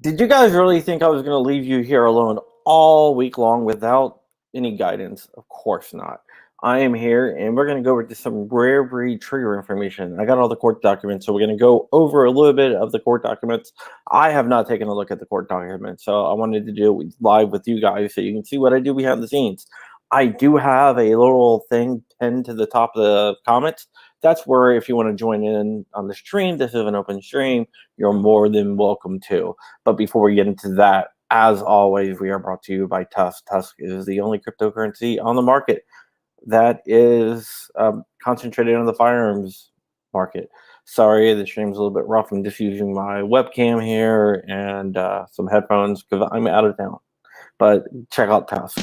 Did you guys really think I was going to leave you here alone all week long without any guidance? Of course not. I am here, and we're going to go over to some rare breed trigger information. I got all the court documents, so we're going to go over a little bit of the court documents. I have not taken a look at the court documents, so I wanted to do it live with you guys so you can see what I do behind the scenes. I do have a little thing pinned to the top of the comments. That's where, if you want to join in on the stream, this is an open stream, you're more than welcome to. But before we get into that, as always, we are brought to you by Tusk. Tusk is the only cryptocurrency on the market that is concentrated on the firearms market. Sorry, the stream's a little bit rough. I'm just using my webcam here and some headphones because I'm out of town. But check out Tusk.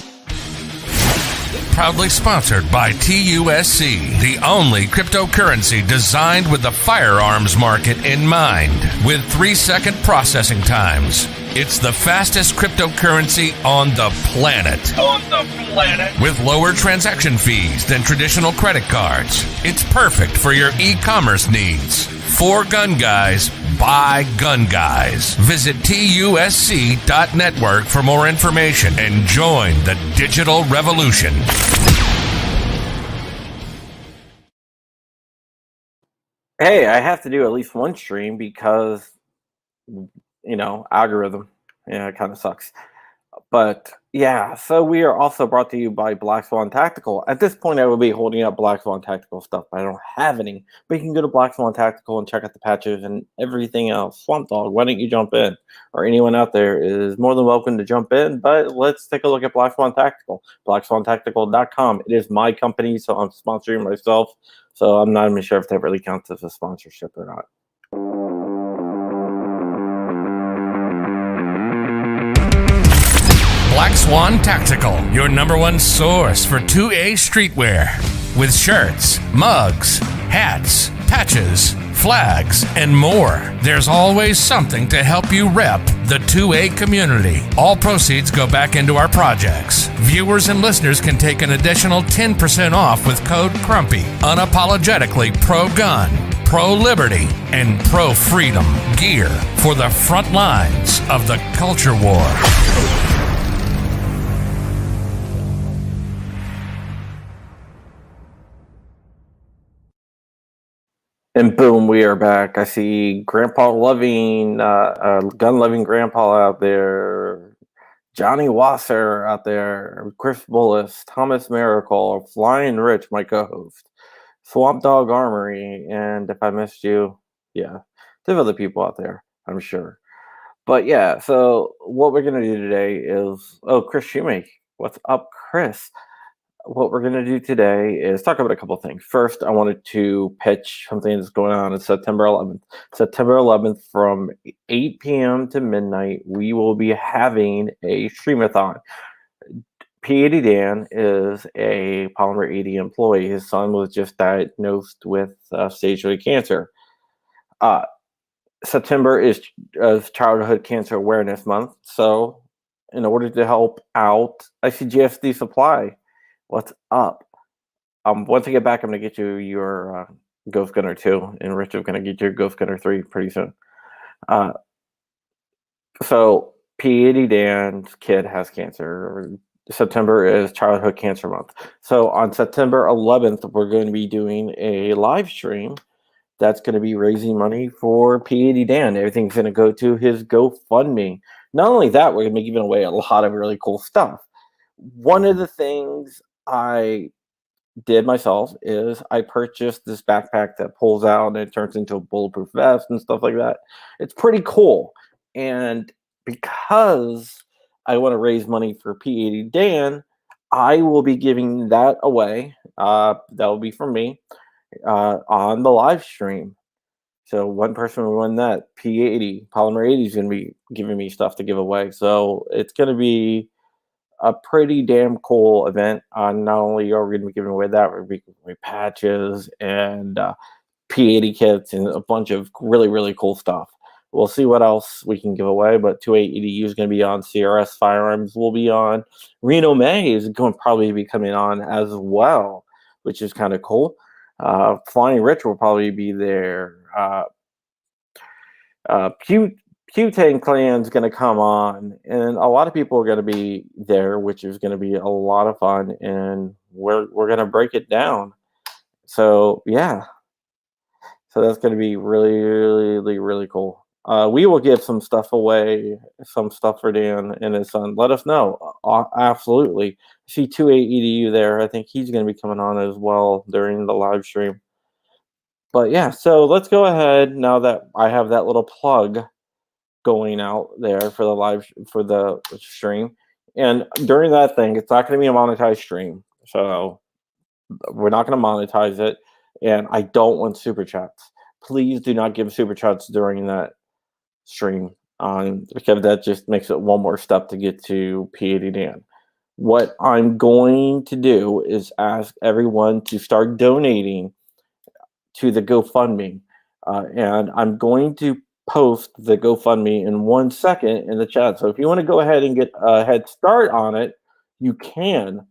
Proudly sponsored by TUSC, the only cryptocurrency designed with the firearms market in mind, with 3-second processing times. It's the fastest cryptocurrency on the planet. With lower transaction fees than traditional credit cards. It's perfect for your e-commerce needs. For gun guys, by gun guys. Visit TUSC.network for more information and join the digital revolution. Hey, I have to do at least one stream because, algorithm. Yeah, it kind of sucks. But yeah, so we are also brought to you by Black Swan Tactical. At this point, I will be holding up Black Swan Tactical stuff, but I don't have any. But you can go to Black Swan Tactical and check out the patches and everything else. Swamp Dog, why don't you jump in? Or anyone out there is more than welcome to jump in. But let's take a look at Black Swan Tactical. BlackSwanTactical.com. It is my company, so I'm sponsoring myself. So I'm not even sure if that really counts as a sponsorship or not. Black Swan Tactical, your number one source for 2A streetwear. With shirts, mugs, hats, patches, flags, and more. There's always something to help you rep the 2A community. All proceeds go back into our projects. Viewers and listeners can take an additional 10% off with code CRUMPY. Unapologetically pro-gun, pro-liberty, and pro-freedom gear for the front lines of the culture war. And boom, we are back. I see Grandpa Loving, gun-loving Grandpa out there, Johnny Wasser out there, Chris Bullis, Thomas Miracle, Flying Rich, my co-host, Swamp Dog Armory, and if I missed you, yeah, there's other people out there, I'm sure. But yeah, so what we're going to do today is, Chris Shoemake. What's up, Chris? What we're going to do today is talk about a couple of things. First, I wanted to pitch something that's going on September 11th. September 11th from 8 p.m. to midnight, we will be having a streamathon. P80 Dan is a Polymer 80 employee. His son was just diagnosed with stage 3 cancer. September is Childhood Cancer Awareness Month. So in order to help out, ICGSD Supply, what's up? Once I get back, I'm going to get you your Ghost Gunner 2, and Rich is going to get your Ghost Gunner 3 pretty soon. So P80 Dan's kid has cancer. September is Childhood Cancer Month. So on September 11th, we're going to be doing a live stream that's going to be raising money for P80 Dan. Everything's going to go to his GoFundMe. Not only that, we're going to be giving away a lot of really cool stuff. One of the things I did myself is I purchased this backpack that pulls out and it turns into a bulletproof vest and stuff like that. It's pretty cool. And because I want to raise money for P80 Dan, I will be giving that away. That will be from me on the live stream. So one person will win that. P80, Polymer 80 is going to be giving me stuff to give away. So it's going to be a pretty damn cool event. Not only are we going to be giving away that, we're going to be giving away patches and P80 kits and a bunch of really, really cool stuff. We'll see what else we can give away, but 2A EDU is going to be on. CRS Firearms will be on. Reno May is going to probably be coming on as well, which is kind of cool. Flying Rich will probably be there. Q-Tang Clan's going to come on, and a lot of people are going to be there, which is going to be a lot of fun, and we're going to break it down. So yeah, so that's going to be really, really, really cool. We will give some stuff away, some stuff for Dan and his son. Let us know. Absolutely. See 28EDU there. I think he's going to be coming on as well during the live stream. But yeah, so let's go ahead now that I have that little plug going out there for the stream. And during that thing, it's not going to be a monetized stream. So we're not going to monetize it. And I don't want super chats. Please do not give super chats during that stream because that just makes it one more step to get to P80 Dan. What I'm going to do is ask everyone to start donating to the GoFundMe. And I'm going to post the GoFundMe in 1 second in the chat. So if you want to go ahead and get a head start on it, you can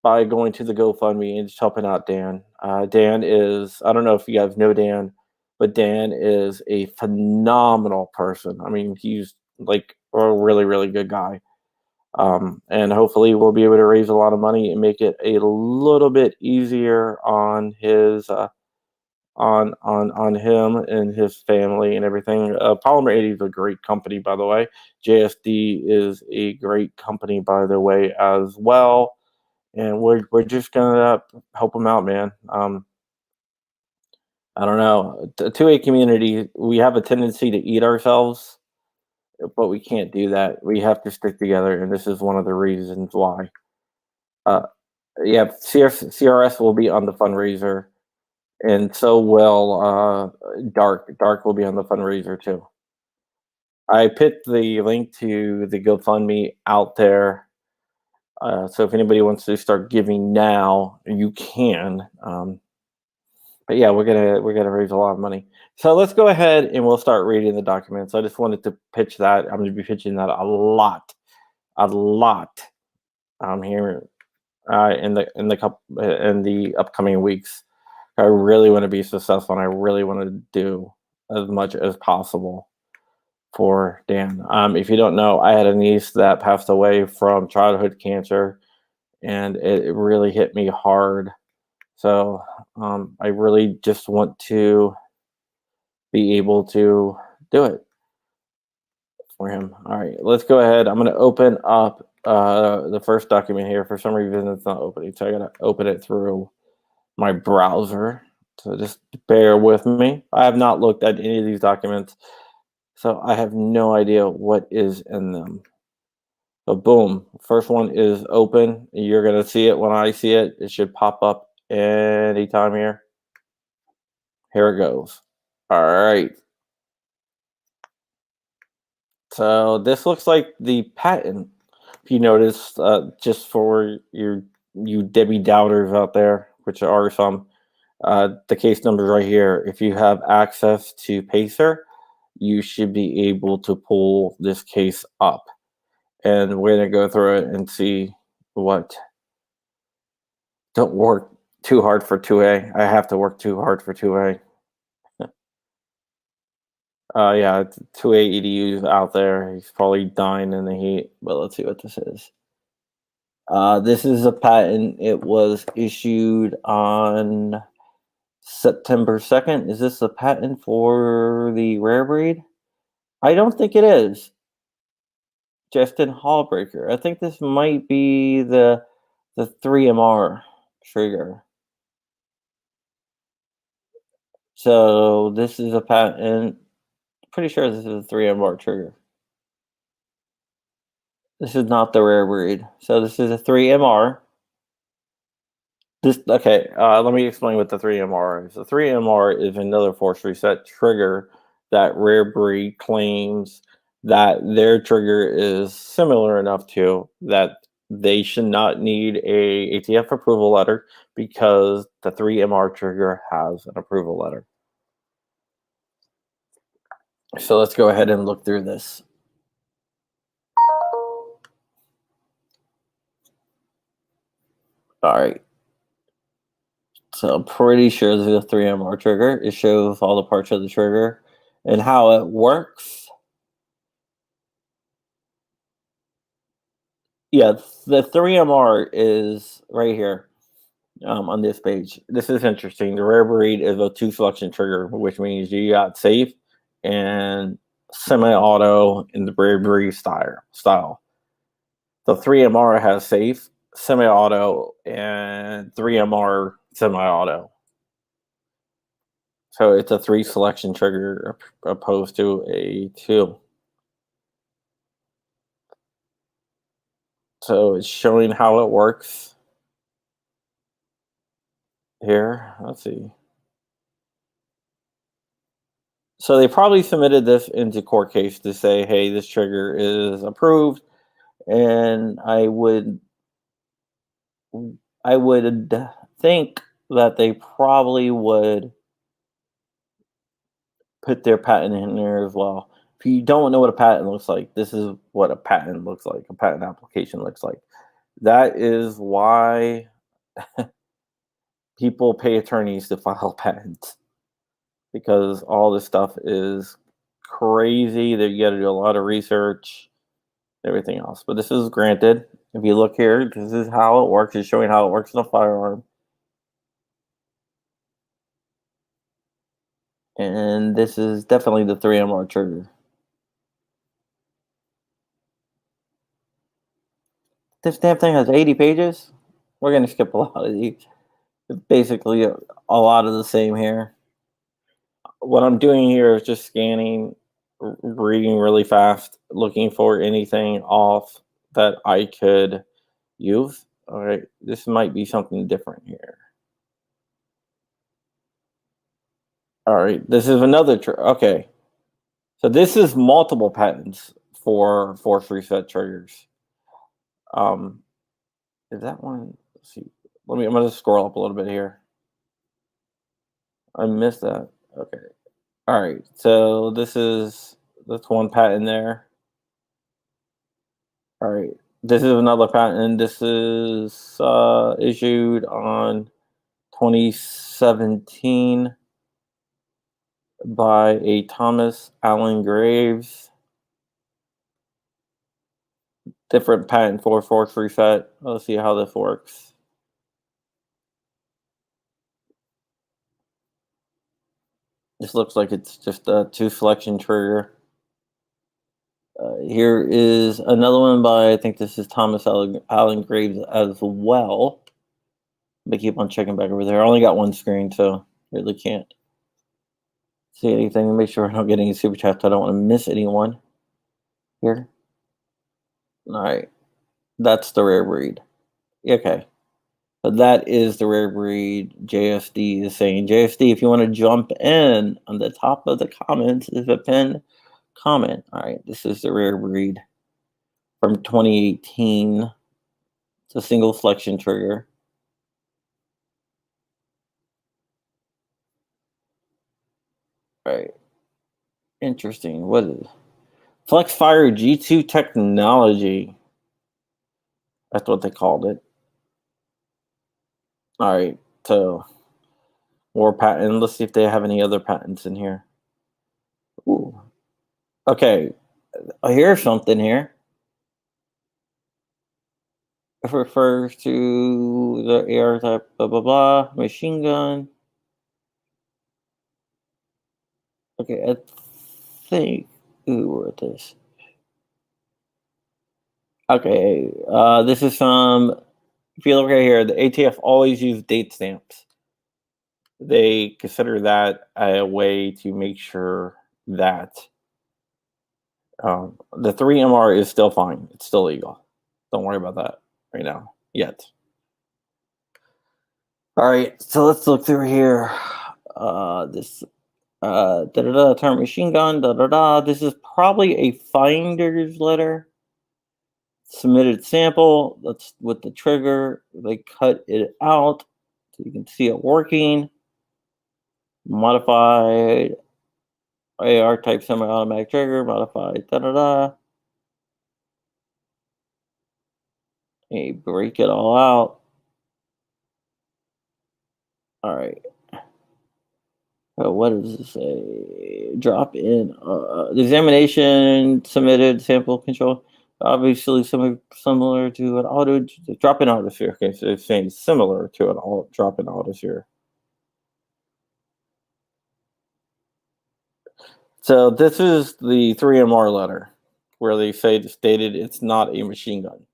by going to the GoFundMe and just helping out Dan. Dan is, I don't know if you guys know Dan, but Dan is a phenomenal person. I mean, he's like a really, really good guy. And hopefully we'll be able to raise a lot of money and make it a little bit easier on his on him and his family and everything. Polymer 80 is a great company, by the way. JSD is a great company, by the way, as well. And we're just gonna help him out, man. I don't know. The 2A community, we have a tendency to eat ourselves, but we can't do that. We have to stick together, and this is one of the reasons why. Yeah, CRS will be on the fundraiser, and so will Dark. Dark will be on the fundraiser too. I put the link to the GoFundMe out there. So if anybody wants to start giving now, you can. But yeah, we're gonna raise a lot of money. So let's go ahead and we'll start reading the documents. I just wanted to pitch that. I'm going to be pitching that a lot here in the upcoming weeks. I really want to be successful, and I really want to do as much as possible for Dan. If you don't know, I had a niece that passed away from childhood cancer, and it really hit me hard. So I really just want to be able to do it for him. All right, let's go ahead. I'm going to open up the first document here. For some reason, it's not opening, so I got to open it through my browser. So just bear with me. I have not looked at any of these documents, so I have no idea what is in them. So boom, first one is open. You're going to see it when I see it. It should pop up anytime here. Here it goes. All right. So this looks like the patent. If you notice, just for you Debbie Doubters out there, which are some, the case number right here. If you have access to Pacer, you should be able to pull this case up. And we're going to go through it and see what. Don't work too hard for 2A. I have to work too hard for 2A. Yeah, 2A EDU's out there. He's probably dying in the heat, but let's see what this is. This is a patent. It was issued on September 2nd. Is this a patent for the rare breed? I don't think it is. Justin Hallbreaker. I think this might be the 3MR trigger. So this is a patent. Pretty sure this is a 3MR trigger. This is not the rare breed. So this is a 3MR. Let me explain what the 3MR is. The 3MR is another force reset trigger that rare breed claims that their trigger is similar enough to that they should not need a ATF approval letter because the 3MR trigger has an approval letter. So let's go ahead and look through this. All right. So I'm pretty sure this is a 3MR trigger. It shows all the parts of the trigger and how it works. Yeah, the 3MR is right here on this page. This is interesting. The rare breed is a two selection trigger, which means you got safe and semi-auto in the rare breed style. The 3MR has safe, semi-auto, and 3MR semi-auto. So it's a three selection trigger opposed to a two. So it's showing how it works here. Let's see. So they probably submitted this into court case to say, hey, this trigger is approved, and I would think that they probably would put their patent in there as well. If you don't know what a patent looks like, this is what a patent looks like. A patent application looks like. That is why people pay attorneys to file patents, because all this stuff is crazy. That you got to do a lot of research, everything else. But this is granted. If you look here, this is how it works. It's showing how it works in a firearm. And this is definitely the 3MR trigger. This damn thing has 80 pages. We're going to skip a lot of these. It's basically a lot of the same here. What I'm doing here is just scanning, reading really fast, looking for anything off that I could use. All right, this might be something different here. All right, this is another okay. So this is multiple patents for force reset triggers. Is that one? Let's see. I'm gonna scroll up a little bit here. I missed that. Okay. All right. So that's one patent there. All right. This is another patent. This is issued on 2017 by a Thomas Allen Graves. Different patent for force reset. Let's see how this works. This looks like it's just a two selection trigger. Here is another one by, I think this is Thomas Allen Graves as well. But keep on checking back over there. I only got one screen, so really can't see anything. Make sure I don't get any super chats. I don't want to miss anyone here. All right. That's the rare breed. Okay. So that is the rare breed. JSD is saying, JSD, if you want to jump in on the top of the comments, is a pinned comment. All right. This is the rare breed from 2018. It's a single selection trigger. All right. Interesting. What is it? FlexFire G2 technology. That's what they called it. All right. So more patent. Let's see if they have any other patents in here. Ooh. Okay. Here's something here. It refers to the AR type, blah, blah, blah, machine gun. Okay, I think, who wrote this? Okay, this is some, if you look right here, the ATF always use date stamps. They consider that a way to make sure that the 3MR is still fine. It's still legal. Don't worry about that right now, yet. All right, so let's look through here. This term machine gun, This is probably a finder's letter. Submitted sample. That's with the trigger. They cut it out so you can see it working. Modified AR type semi-automatic trigger. Modified You break it all out. All right. What does it say? Drop in the examination submitted sample control. Obviously, similar to an auto drop-in autosphere. Okay, so it's saying similar to an drop-in autosphere. So this is the 3MR letter, where they stated it's not a machine gun,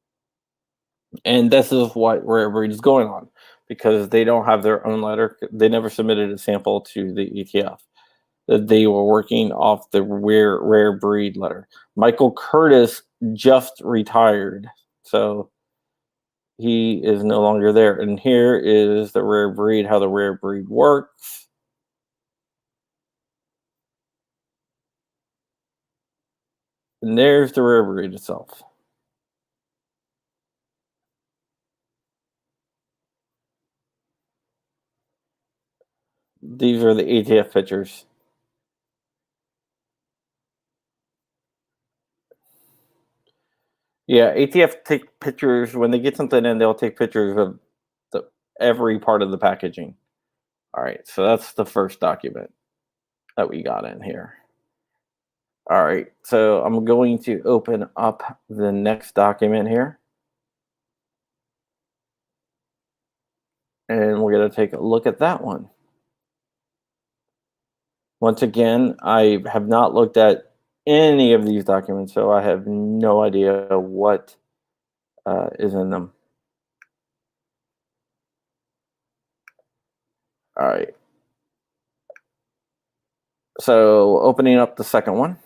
and this is what Rare Breed is going on, because they don't have their own letter. They never submitted a sample to the ETF. That they were working off the Rare Breed letter. Michael Curtis just retired, so he is no longer there. And here is the Rare Breed, how the Rare Breed works. And there's the Rare Breed itself. These are the ATF pictures. Yeah, ATF take pictures when they get something in. They'll take pictures of every part of the packaging. All right, so that's the first document that we got in here. All right, so I'm going to open up the next document here. And we're going to take a look at that one. Once again, I have not looked at any of these documents, so I have no idea what is in them. All right. So opening up the second one.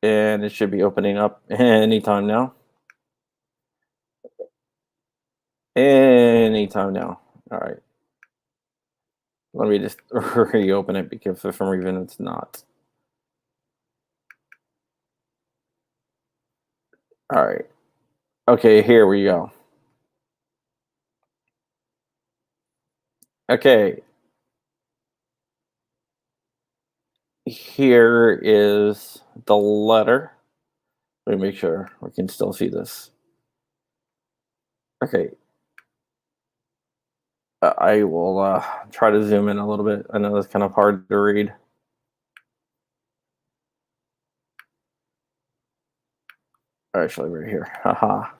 And it should be opening up anytime now. Anytime now. All right. Let me just reopen it because for some reason it's not. All right. Okay, here we go. Okay. Here is the letter. Let me make sure we can still see this. Okay. I will try to zoom in a little bit. I know that's kind of hard to read. Actually, right here. Haha.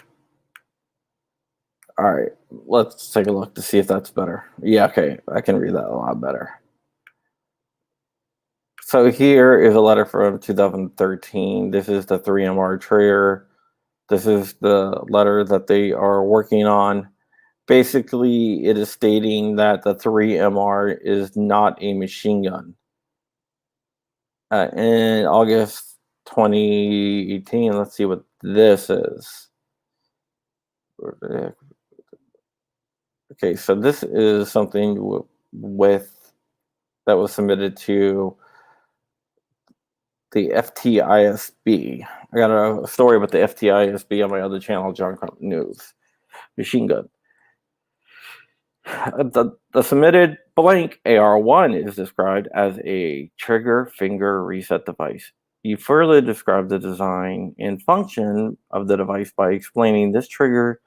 All right. Let's take a look to see if that's better. Yeah, okay. I can read that a lot better. So here is a letter from 2013. This is the 3MR trigger. This is the letter that they are working on. Basically, it is stating that the 3MR is not a machine gun. In August 2018, let's see what this is. Okay, so this is something with that was submitted to the FTISB. I got a story about the FTISB on my other channel, John Crump News. Machine gun. The submitted blank AR1 is described as a trigger finger reset device. You further describe the design and function of the device by explaining this trigger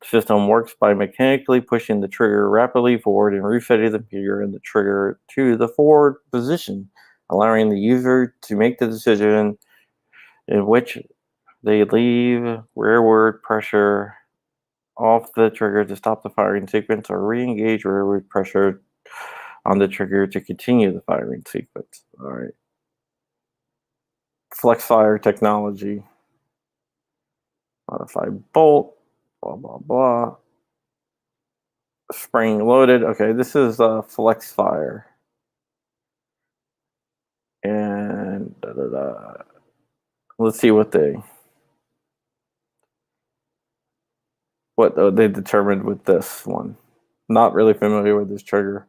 system works by mechanically pushing the trigger rapidly forward and resetting the finger and the trigger to the forward position, allowing the user to make the decision in which they leave rearward pressure off the trigger to stop the firing sequence or re-engage rearward pressure on the trigger to continue the firing sequence. All right. FlexFire technology. Modified bolt. Blah, blah, blah. Spring loaded. Okay, this is FlexFire. And let's see what they determined with this one. Not really familiar with this trigger.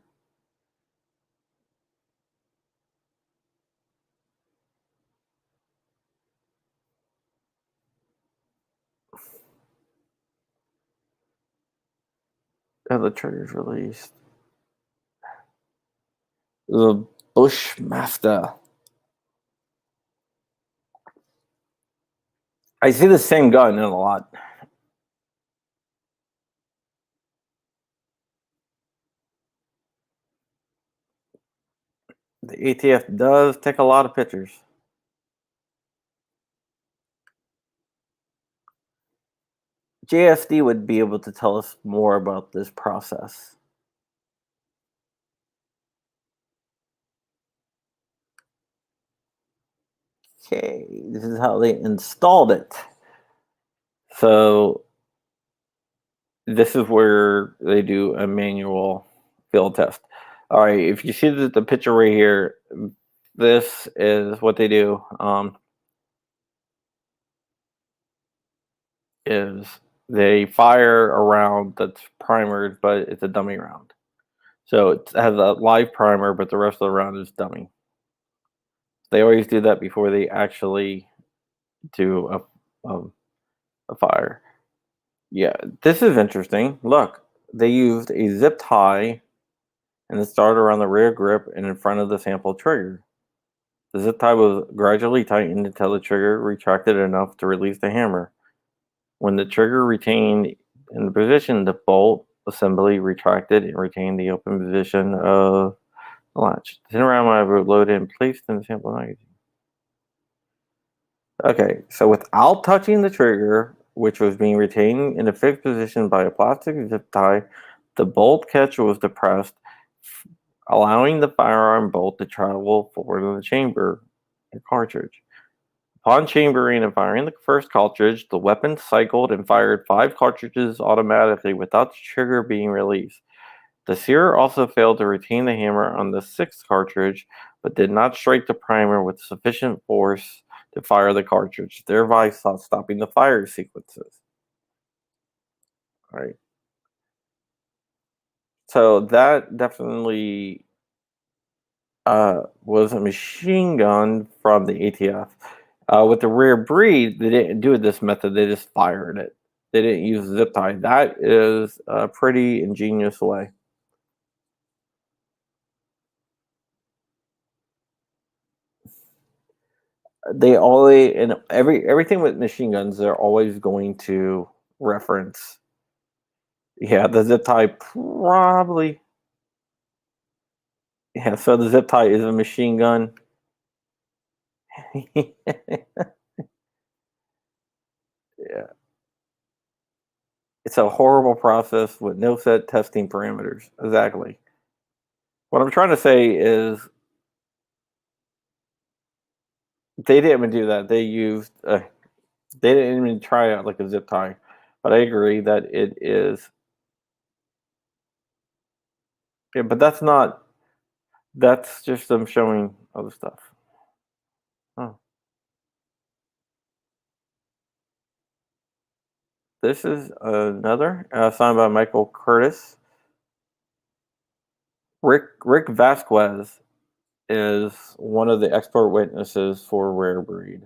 Yeah, the trigger's released. The Bushmaster. I see the same gun in a lot. The ATF does take a lot of pictures. JSD would be able to tell us more about this process. Okay, this is how they installed it. So this is where they do a manual field test. All right, if you see the picture right here, this is what they do. Is they fire a round that's primered, but it's a dummy round. So it has a live primer, but the rest of the round is dummy. They always do that before they actually do a fire. Yeah, this is interesting. Look, they used a zip tie and it started around the rear grip and in front of the sample trigger. The zip tie was gradually tightened until the trigger retracted enough to release the hammer. When the trigger retained in the position, the bolt assembly retracted and retained the open position of the latch. The 10-round mag was loaded and placed in the sample magazine. Okay, so without touching the trigger, which was being retained in a fixed position by a plastic zip tie, the bolt catch was depressed, allowing the firearm bolt to travel forward in the chamber and cartridge. Upon chambering and firing the first cartridge, the weapon cycled and fired 5 cartridges automatically without the trigger being released. The sear also failed to retain the hammer on the 6th cartridge, but did not strike the primer with sufficient force to fire the cartridge, thereby stopping the fire sequences. All right. So that definitely was a machine gun from the ATF. With the rare breed, they didn't do it this method. They just fired it. They didn't use zip tie. That is a pretty ingenious way. They always and everything with machine guns, they're always going to reference. Yeah, the zip tie probably. Yeah, so the zip tie is a machine gun. Yeah. It's a horrible process with no set testing parameters. Exactly. What I'm trying to say is they didn't even do that. They used they didn't even try out like a zip tie. But I agree that it is. Yeah, but that's not. That's just them showing other stuff. Oh, this is another signed by Michael Curtis. Rick Vasquez is one of the expert witnesses for Rare Breed.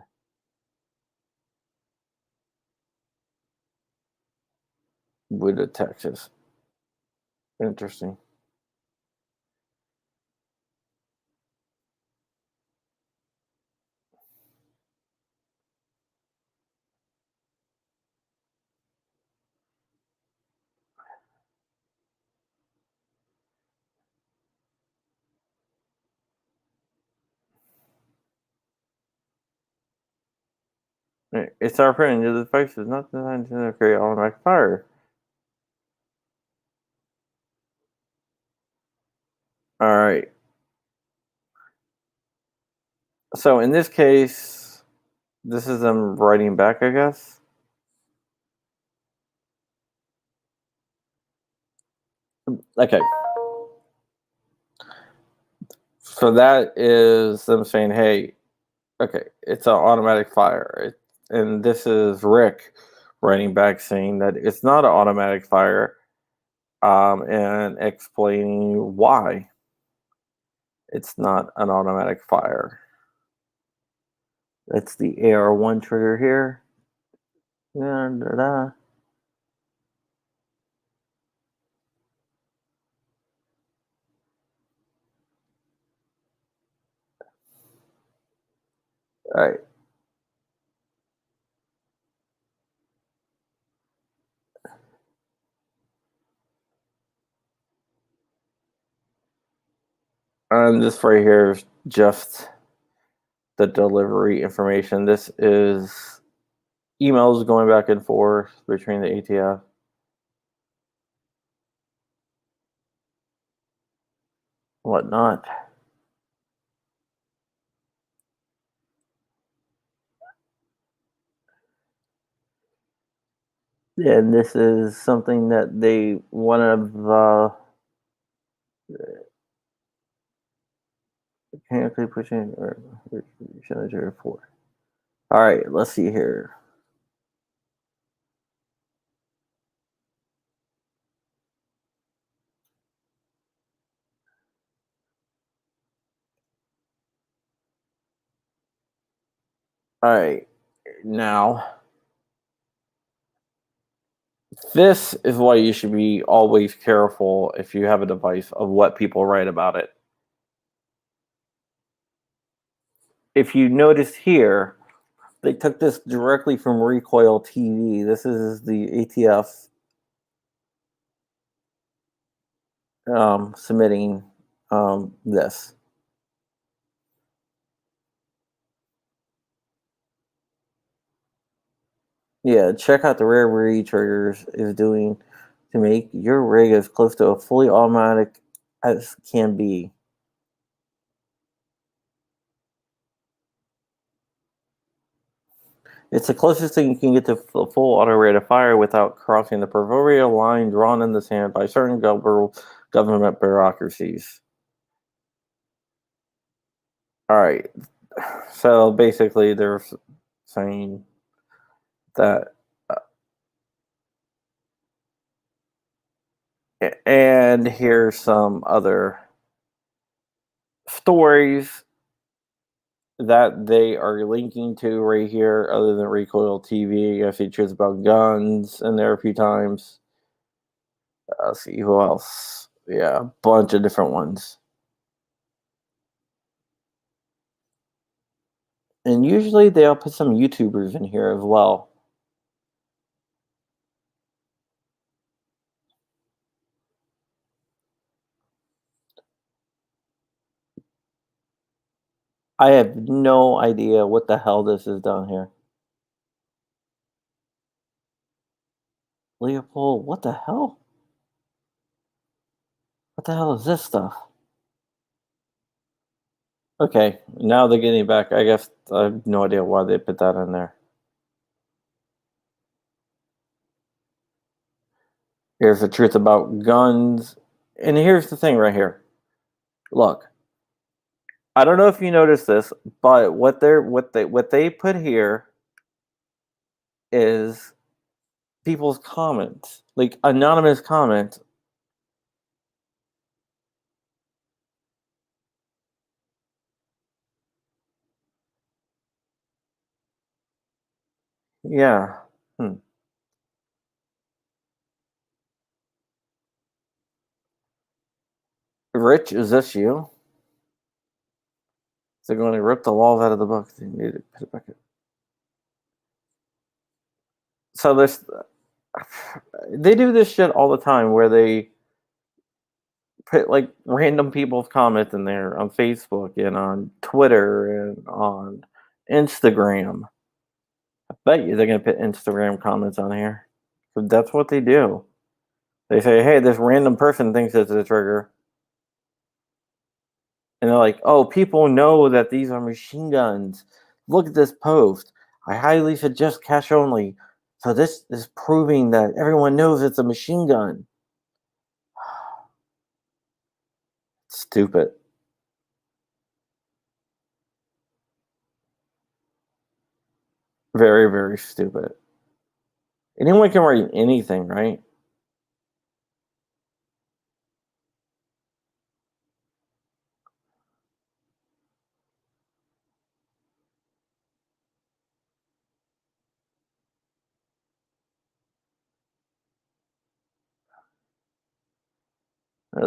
With Texas. Interesting. It's our friend. The device is not designed to create automatic fire. All right. So in this case, this is them writing back, I guess. Okay. So that is them saying, "Hey, okay, it's an automatic fire," and this is Rick writing back saying that it's not an automatic fire, and explaining why it's not an automatic fire. That's the AR1 trigger here. Da, da, da. All right. And this right here is just the delivery information. This is emails going back and forth between the ATF. Whatnot. And this is something that one of the mechanically pushing or senator for. All right, let's see here. All right, now this is why you should be always careful if you have a device of what people write about it. If you notice here, they took this directly from Recoil TV. This is the ATF submitting this. Yeah, check out the rare breed triggers is doing to make your rig as close to a fully automatic as can be. It's the closest thing you can get to full auto rate of fire without crossing the proverbial line drawn in the sand by certain government bureaucracies. All right. So basically, they're saying that, and here's some other stories that they are linking to right here, other than Recoil TV. I features about guns in there a few times. Let's see who else. Yeah, a bunch of different ones. And usually they'll put some YouTubers in here as well. I have no idea what the hell this is down here. Leopold, what the hell? What the hell is this stuff? Okay, now they're getting back. I guess I have no idea why they put that in there. Here's the truth about guns. And here's the thing right here. Look, I don't know if you noticed this, but what they put here is people's comments, like anonymous comments. Yeah. Rich, is this you? They're going to rip the walls out of the book. They need to put it back in. So they do this shit all the time where they put like random people's comments in there on Facebook and on Twitter and on Instagram. I bet you they're gonna put Instagram comments on here. So that's what they do. They say, "Hey, this random person thinks it's a trigger," and they're like, "Oh, people know that these are machine guns. Look at this post. I highly suggest cash only." So this is proving that everyone knows it's a machine gun. Stupid. Very, very stupid. Anyone can write anything, right?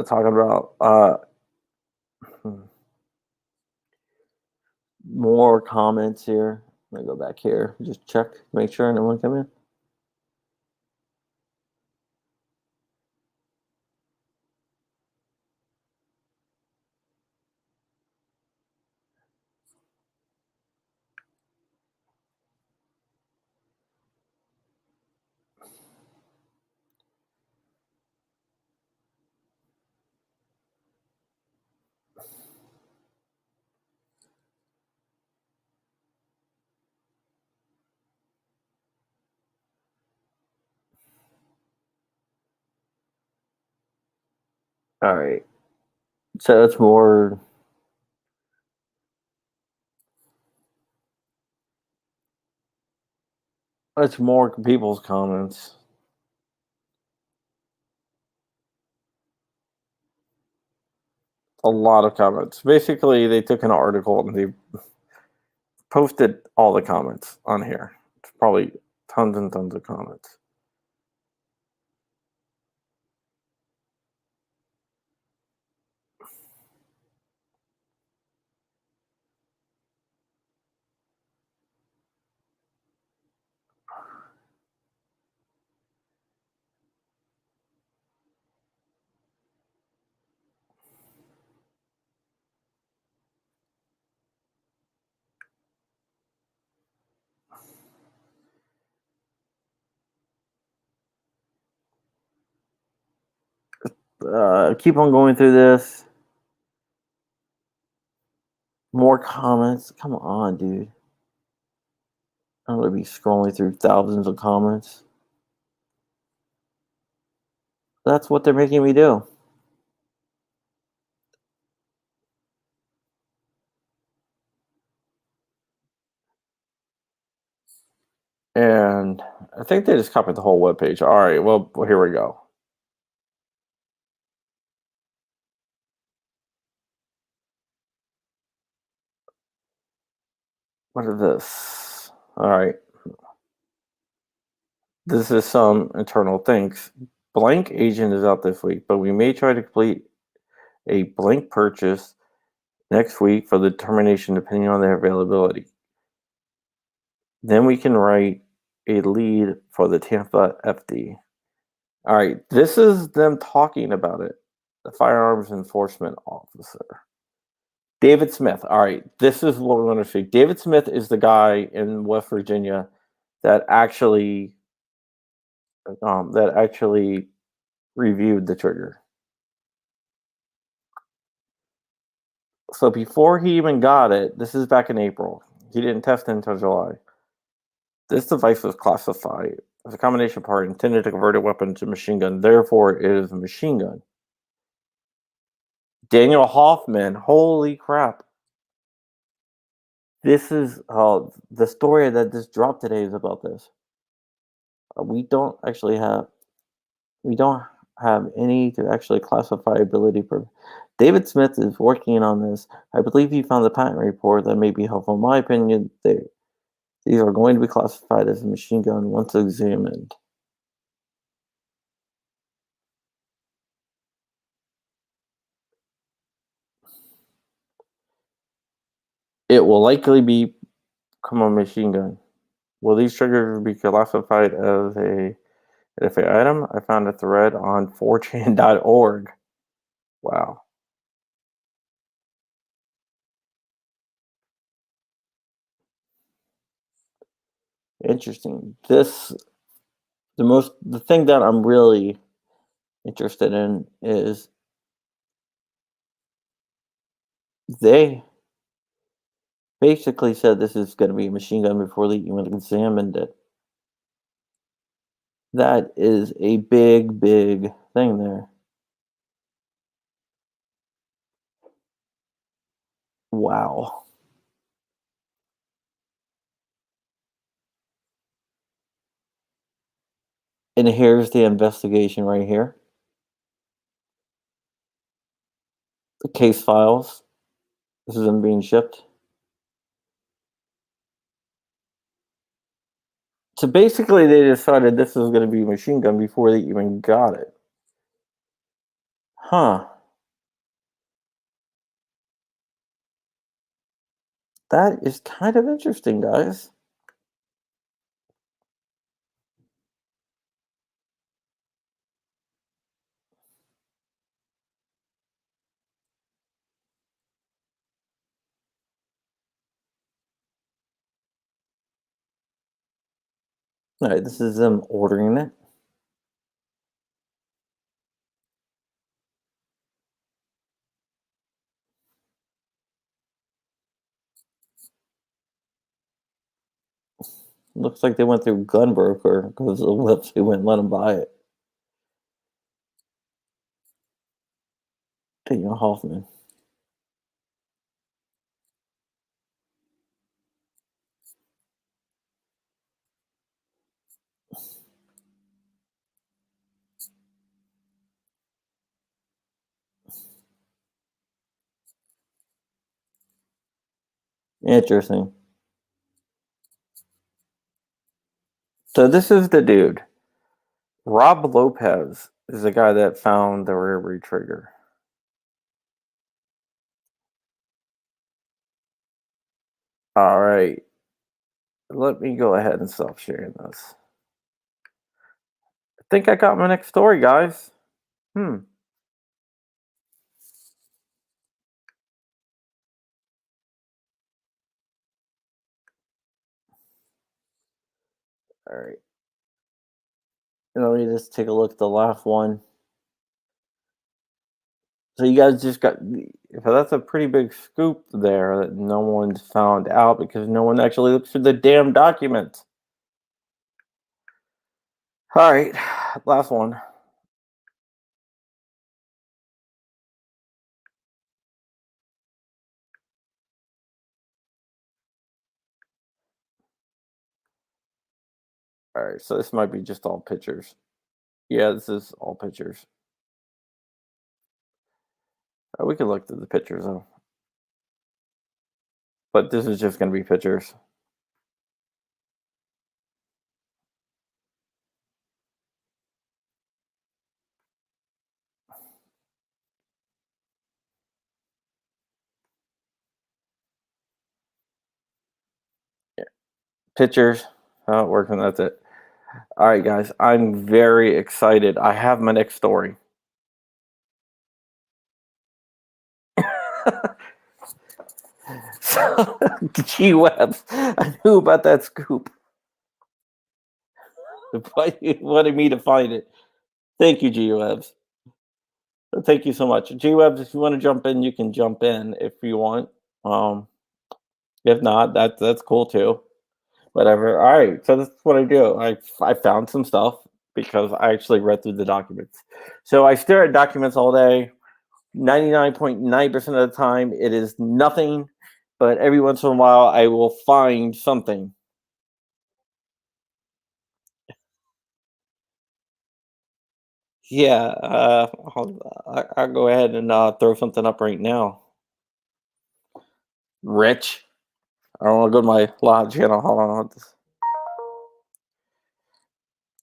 Talking about more comments here. Let me go back here. Just check, make sure no one come in. All right. So it's more. It's more people's comments. A lot of comments. Basically, they took an article and they posted all the comments on here. It's probably tons and tons of comments. Keep on going through this. More comments. Come on, dude. I'm gonna be scrolling through thousands of comments. That's what they're making me do. And I think they just copied the whole webpage. All right, well, here we go. What is this? All right. This is some internal things. Blank agent is out this week, but we may try to complete a blank purchase next week for the termination depending on their availability. Then we can write a lead for the Tampa FD. All right, this is them talking about it. The firearms enforcement officer. David Smith. All right, this is what we're going to see. David Smith is the guy in West Virginia that actually reviewed the trigger. So before he even got it, this is back in April. He didn't test it until July. This device was classified as a combination part intended to convert a weapon to machine gun. Therefore, it is a machine gun. Daniel Hoffman. Holy crap. This is the story that just dropped today is about this. We don't have any to actually classify ability. David Smith is working on this. I believe he found the patent report that may be helpful. In my opinion, these are going to be classified as a machine gun once examined. It will likely become a machine gun. Will these triggers be classified as a NFA item? I found a thread on 4chan.org. Wow. Interesting. The thing that I'm really interested in is they basically said this is going to be a machine gun before they even examined it. That is a big, big thing there. Wow. And here's the investigation right here. The case files. This is them being shipped. So basically, they decided this was going to be a machine gun before they even got it. Huh. That is kind of interesting, guys. All right, this is them ordering it. Looks like they went through Gunbroker because the website wouldn't let them buy it. Daniel Hoffman. Interesting. So this is the dude. Rob Lopez is the guy that found the rear breed trigger. All right. Let me go ahead and stop sharing this. I think I got my next story, guys. All right. Let me just take a look at the last one. So you guys just got, so that's a pretty big scoop there that no one's found out because no one actually looks through the damn document. All right, last one. All right, so this might be just all pictures. Yeah, this is all pictures. We could look through the pictures though. But this is just going to be pictures. Yeah. Pictures. How it works, and that's it. All right, guys. I'm very excited. I have my next story. So, G Webs, I knew about that scoop. But you wanted me to find it. Thank you, G Webs. Thank you so much. G Webs, if you want to jump in, you can jump in if you want. Um, if not, that's cool too. Whatever. All right. So this is what I do. I found some stuff because I actually read through the documents. So I stare at documents all day. 99.9% of the time, it is nothing. But every once in a while, I will find something. Yeah. I'll go ahead and throw something up right now. Rich. I don't want to go to my live channel. Hold on.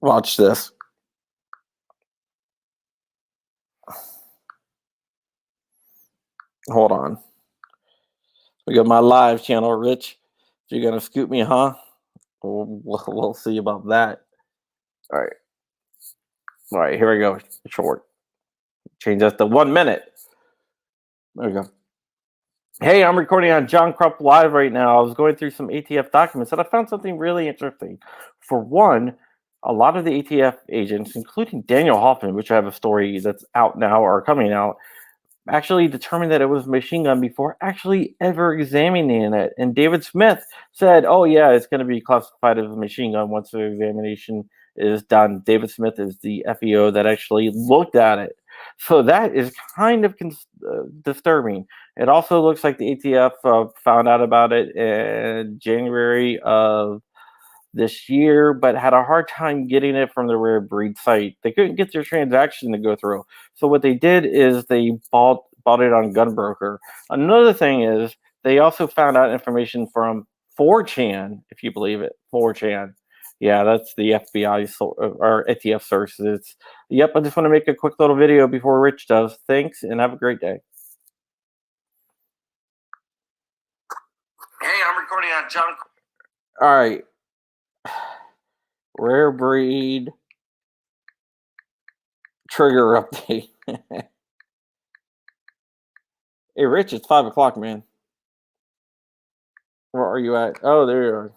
Watch this. Hold on. We got my live channel, Rich. You're gonna scoop me, huh? We'll see about that. All right. All right. Here we go. Short. Change that to 1 minute. There we go. Hey, I'm recording on John Crump Live right now. I was going through some ATF documents and I found something really interesting. For one, a lot of the ATF agents, including Daniel Hoffman, which I have a story that's out now or coming out, actually determined that it was a machine gun before actually ever examining it. And David Smith said, oh, yeah, it's going to be classified as a machine gun once the examination is done. David Smith is the FEO that actually looked at it. So that is kind of disturbing. It also looks like the ATF found out about it in January of this year, but had a hard time getting it from the rare breed site. They couldn't get their transaction to go through. So what they did is they bought it on Gunbroker. Another thing is they also found out information from 4chan, if you believe it. 4chan. Yeah, that's the FBI or ATF sources. Yep, I just want to make a quick little video before Rich does. Thanks, and have a great day. Hey, I'm recording on John. All right. Rare breed trigger update. Hey, Rich, it's 5 o'clock, man. Where are you at? Oh, there you are.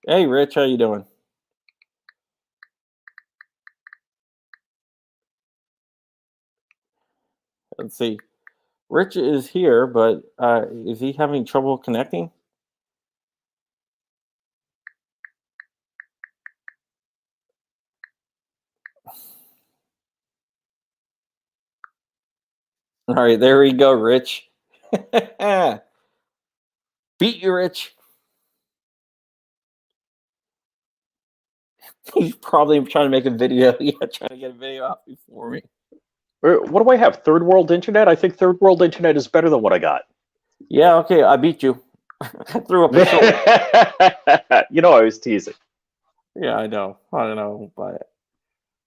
Hey, Rich, how you doing? Let's see. Rich is here, but is he having trouble connecting? All right, there we go, Rich. Beat you, Rich. He's probably trying to make a video. Yeah, trying to get a video out before me. What do I have? Third world internet? I think third world internet is better than what I got. Yeah, okay, I beat you. I threw up a shoulder. You know, I was teasing. Yeah, I know. I don't know, but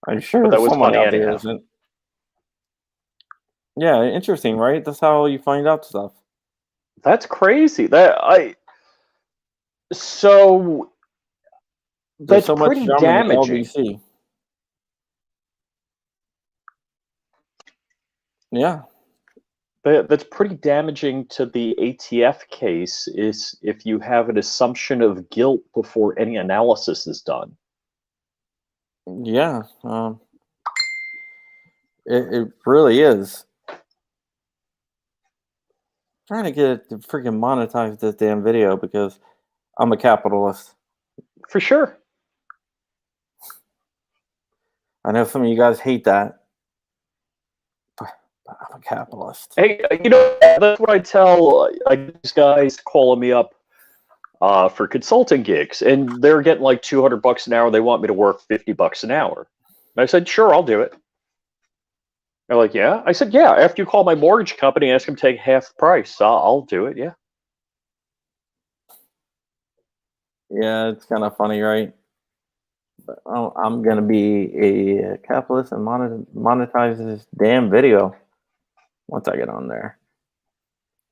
I'm sure But that was someone funny out there anyhow. isn't. Yeah, interesting, right? That's how you find out stuff. That's crazy. So There's that's so much pretty drama in the damaging. LBC. Yeah. That's pretty damaging to the ATF case is if you have an assumption of guilt before any analysis is done. Yeah. It really is. Trying to get it to freaking monetize this damn video because I'm a capitalist. For sure. I know some of you guys hate that, but I'm a capitalist. Hey, you know, that's what I tell these guys calling me up for consulting gigs, and they're getting like $200 an hour. They want me to work $50 an hour. And I said, sure, I'll do it. They're like, yeah. I said, yeah. After you call my mortgage company and ask them to take half the price, I'll do it. Yeah. Yeah, it's kind of funny, right? But I'm gonna be a capitalist and monetize this damn video once I get on there.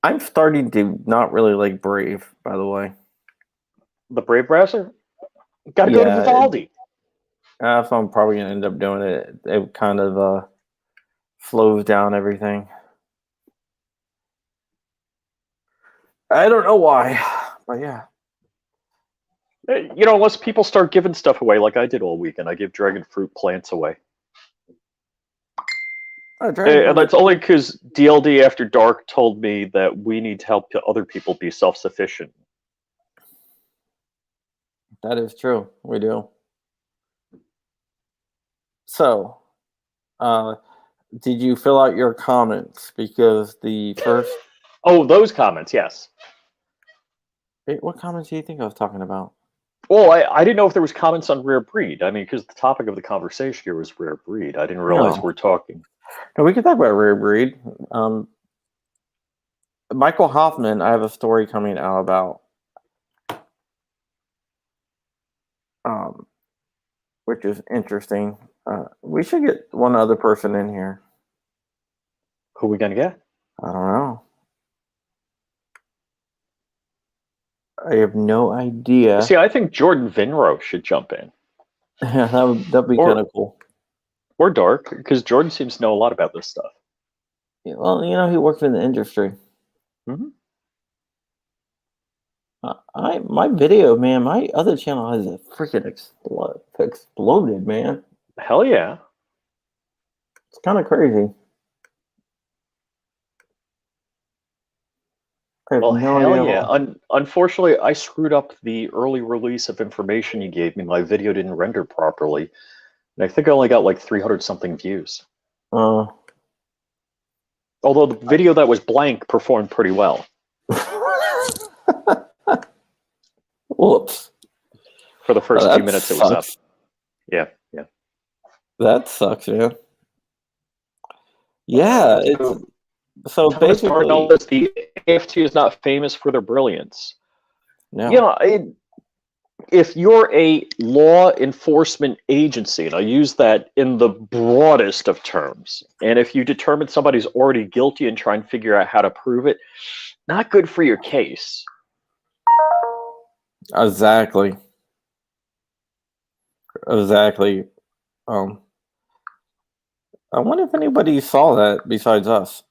I'm starting to not really like Brave, by the way. The Brave browser? Got to go to Yeah, Vivaldi. So I'm probably gonna end up doing it. It kind of slows down everything. I don't know why, but yeah. You know, unless people start giving stuff away like I did all weekend. I give dragon fruit plants away. And that's only because DLD After Dark told me that we need to help other people be self-sufficient. That is true. We do. So, did you fill out your comments? Because the first... Oh, those comments, yes. Wait, what comments do you think I was talking about? Well, I didn't know if there was comments on Rare Breed. I mean, because the topic of the conversation here was Rare Breed. I didn't realize we're talking. No, we can talk about Rare Breed. Michael Hoffman, I have a story coming out about, which is interesting. We should get one other person in here. Who are we going to get? I don't know. I have no idea. See, I think Jordan Vinro should jump in. Yeah, that'd be kind of cool. Or Dark, because Jordan seems to know a lot about this stuff. Yeah, well, you know, he works in the industry. Mm-hmm. My video, man, my other channel has a freaking exploded, man. Hell yeah. It's kind of crazy. Well, hell yeah. Unfortunately, I screwed up the early release of information you gave me. My video didn't render properly. And I think I only got like 300-something views. Although the video that was blank performed pretty well. Whoops. For the first few minutes it was up. Yeah, yeah. That sucks, man. Yeah, so basically, the AFT is not famous for their brilliance. No. You know, if you're a law enforcement agency, and I use that in the broadest of terms, and if you determine somebody's already guilty and try and figure out how to prove it, not good for your case. Exactly. I wonder if anybody saw that besides us.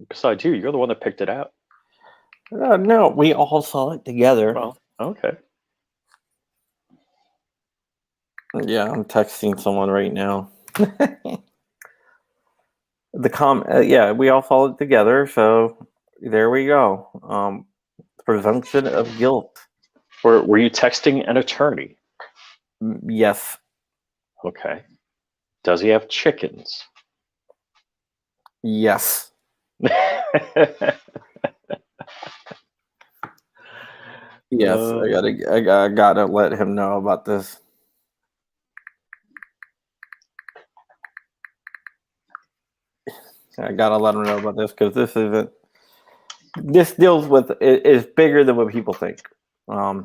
Besides you, you're the one that picked it out. No, we all saw it together. Well, okay. Yeah, I'm texting someone right now. Yeah, we all saw it together, so there we go. Presumption of guilt. Were you texting an attorney? Yes. Okay. Does he have chickens? Yes. Yes, I gotta let him know about this. I gotta let him know about this because this deals with is bigger than what people think. I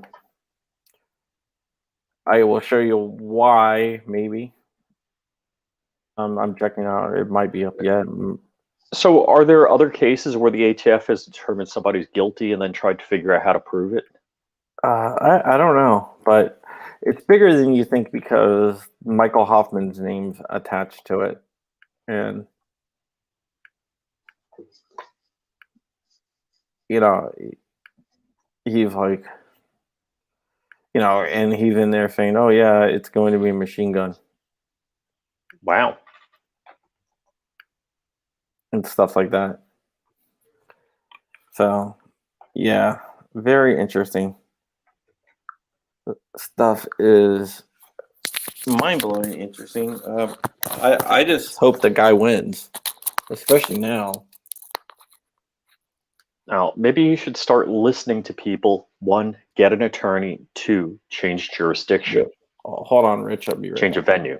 will show you why, maybe. I'm checking out. It might be up yet. So, are there other cases where the ATF has determined somebody's guilty and then tried to figure out how to prove it? I don't know, but it's bigger than you think because Michael Hoffman's name's attached to it, and he's like, and he's in there saying, "Oh yeah, it's going to be a machine gun." Wow. And stuff like that. So, yeah, very interesting. Stuff is mind-blowing interesting. I just hope the guy wins, especially now. Now, maybe you should start listening to people. 1, get an attorney. 2, change jurisdiction. Oh, hold on, Rich. I'll be right Change a back. venue.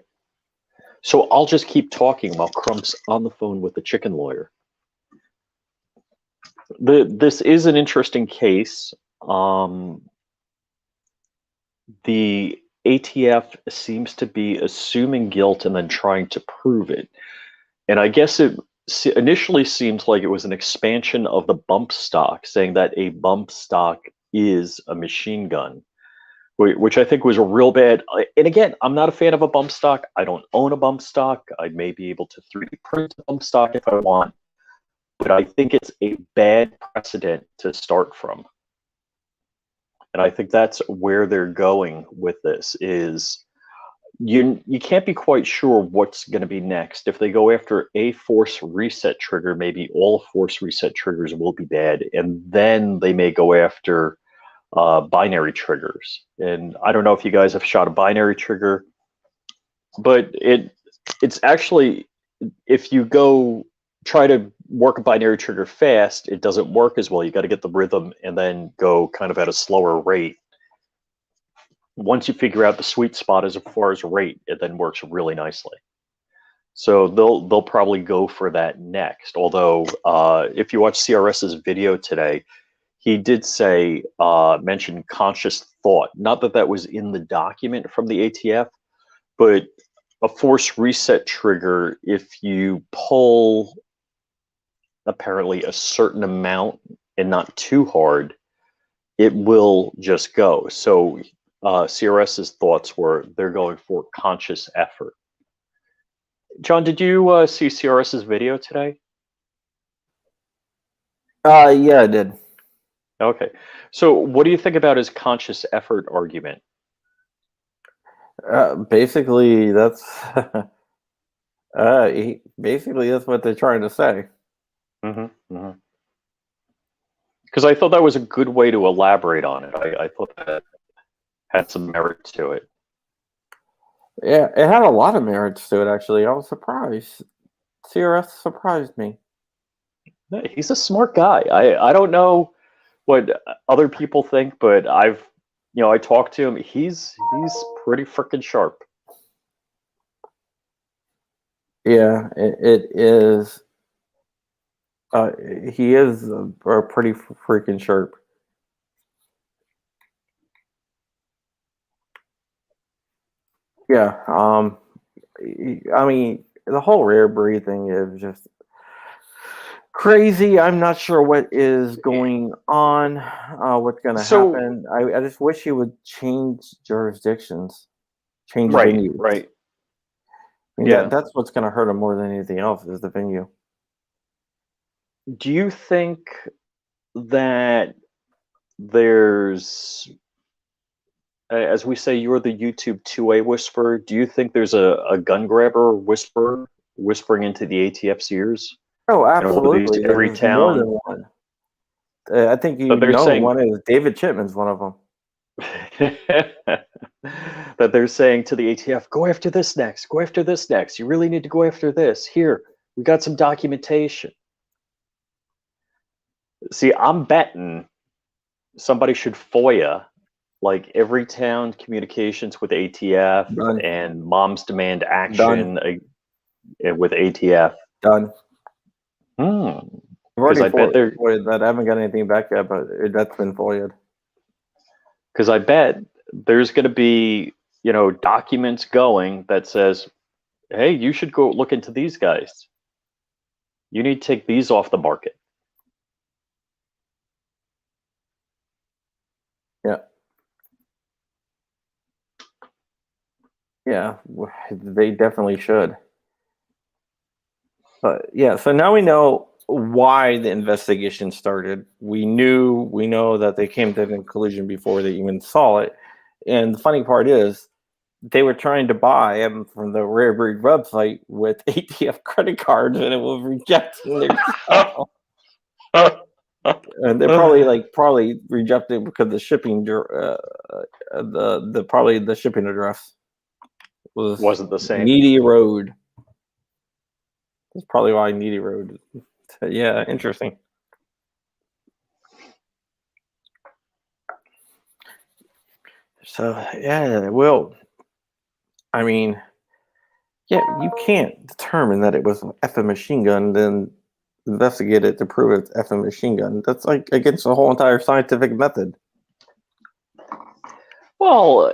So I'll just keep talking while Crump's on the phone with the chicken lawyer. This is an interesting case. The ATF seems to be assuming guilt and then trying to prove it. And I guess it initially seemed like it was an expansion of the bump stock, saying that a bump stock is a machine gun, which I think was a real bad. And again, I'm not a fan of a bump stock. I don't own a bump stock. I may be able to 3D print a bump stock if I want, but I think it's a bad precedent to start from. And I think that's where they're going with this is you can't be quite sure what's going to be next. If they go after a force reset trigger, maybe all force reset triggers will be bad. And then they may go after binary triggers. And I don't know if you guys have shot a binary trigger, but it's actually, if you go try to work a binary trigger fast, it doesn't work as well. You got to get the rhythm and then go kind of at a slower rate. Once you figure out the sweet spot as far as rate, it then works really nicely. So they'll probably go for that next. Although if you watch CRS's video today, he did say, mention conscious thought. Not that that was in the document from the ATF, but a force reset trigger, if you pull apparently a certain amount and not too hard, it will just go. So CRS's thoughts were they're going for conscious effort. John, did you see CRS's video today? Yeah, I did. Okay. So what do you think about his conscious effort argument? Basically, that's basically that's what they're trying to say. Because I thought that was a good way to elaborate on it. I thought that had some merit to it. Yeah, it had a lot of merits to it, actually. I was surprised. CRS surprised me. He's a smart guy. I don't know what other people think, but I talked to him. He's pretty freaking sharp. Yeah, it is. He is pretty freaking sharp. Yeah. I mean, the whole rare breed thing is just crazy. I'm not sure what is going on, what's going to happen. I just wish he would change jurisdictions, change venues. Right. I mean, that's what's going to hurt him more than anything else is the venue. Do you think that there's, as we say, you're the YouTube 2A whisperer, do you think there's a gun grabber whisperer whispering into the ATF's ears? Oh, absolutely. Every There's town. More than one. I think one is David Chipman's one of them. That they're saying to the ATF, go after this next, go after this next. You really need to go after this. Here, We got some documentation. See, I'm betting somebody should FOIA like every town communications with ATF Done. and Moms Demand Action with ATF. Done. Hmm. I've already I bet they're- FOIA'd that. I haven't got anything back yet, but that's been FOIA'd. Because I bet there's going to be, documents going that says, hey, you should go look into these guys. You need to take these off the market. Yeah. Yeah, they definitely should. But yeah, so now we know why the investigation started. We know that they came to the conclusion before they even saw it. And the funny part is, they were trying to buy them from the Rare Breed website with ATF credit cards, and it was rejecting their stuff. And they're probably rejected because the shipping, the shipping address Wasn't the same. Needy Road. That's probably why Needy Road. Yeah, interesting. So yeah, well, I mean, yeah, you can't determine that it was an effing machine gun, then investigate it to prove it's effing machine gun. That's like against the whole entire scientific method. Well,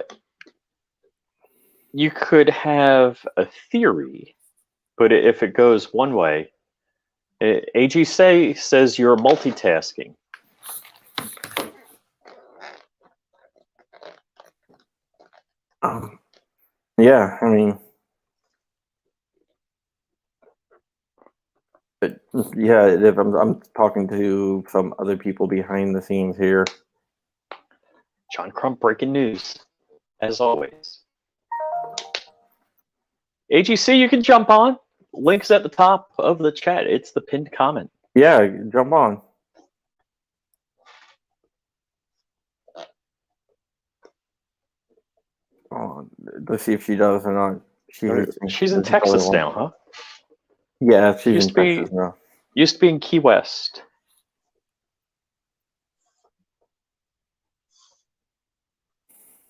you could have a theory, but if it goes one way, AG says you're multitasking. Yeah, I mean, if I'm talking to some other people behind the scenes here. John Crump breaking news, as always. AGC, you can jump on. Links at the top of the chat. It's the pinned comment. Yeah, jump on. Oh, let's see if she does or not. She's in Texas now, huh? Yeah, she's in Texas now. Used to be in Key West.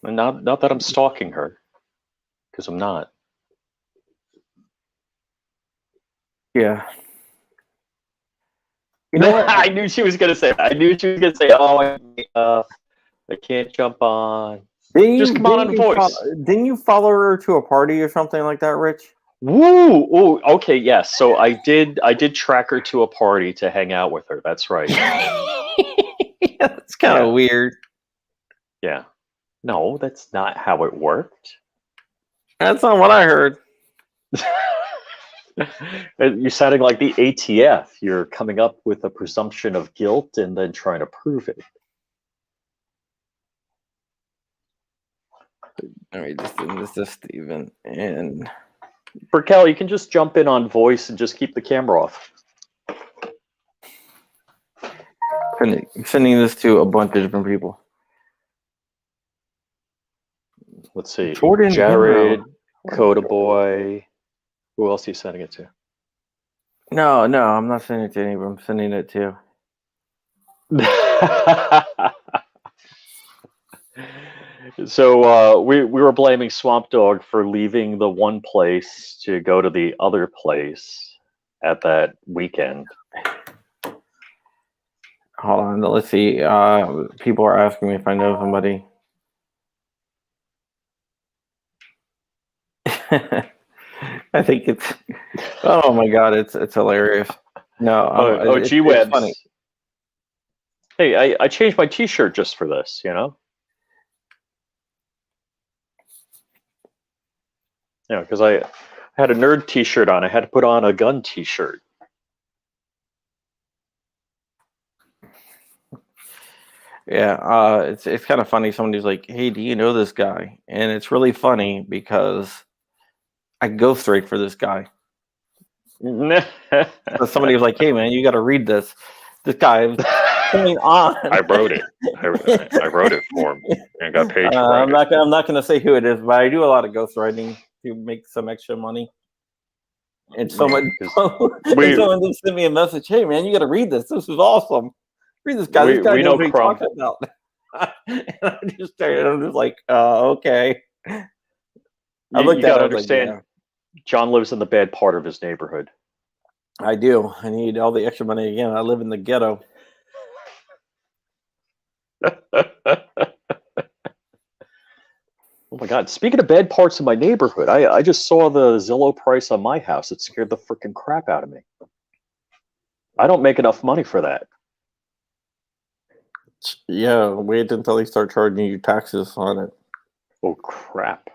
And not that I'm stalking her, because I'm not. Yeah. You know what? I knew she was going to say that. Oh, I can't jump on. Just come on voice. Didn't you follow her to a party or something like that, Rich? Woo! Ooh, okay, yes. So I did track her to a party to hang out with her. That's right. That's kind of weird. Yeah. No, that's not how it worked. That's not what I heard. You're sounding like the ATF. You're coming up with a presumption of guilt and then trying to prove it. All right, this is Steven. And Burkel, you can just jump in on voice and just keep the camera off. Sending this to a bunch of different people. Let's see. Jordan Jared, Coda Boy. Who else are you sending it to? No, I'm not sending it to anyone. I'm sending it to. So we were blaming Swamp Dog for leaving the one place to go to the other place at that weekend. Hold on, let's see. People are asking me if I know somebody. I think it's. Oh my god, it's hilarious. No, gee whiz. It's funny. Hey, I changed my T-shirt just for this. Yeah, because I had a nerd T-shirt on. I had to put on a gun T-shirt. Yeah, it's kind of funny. Somebody's like, "Hey, do you know this guy?" And it's really funny because I go straight for this guy. So somebody was like, "Hey, man, you got to read this. This guy is coming on." I wrote it. I wrote it for him and got paid. I'm not going to say who it is, but I do a lot of ghostwriting to make some extra money. And someone, we- someone just sent me a message. Hey, man, you got to read this. This is awesome. Read this guy. This guy we knows know what he's Crump. talking about. And I just started. I'm just like, okay. I looked You at gotta it. I was like, understand, John lives in the bad part of his neighborhood. I do. I need all the extra money again. I live in the ghetto. Oh my God! Speaking of bad parts of my neighborhood, I just saw the Zillow price on my house. It scared the freaking crap out of me. I don't make enough money for that. Yeah, wait until they start charging you taxes on it. Oh crap!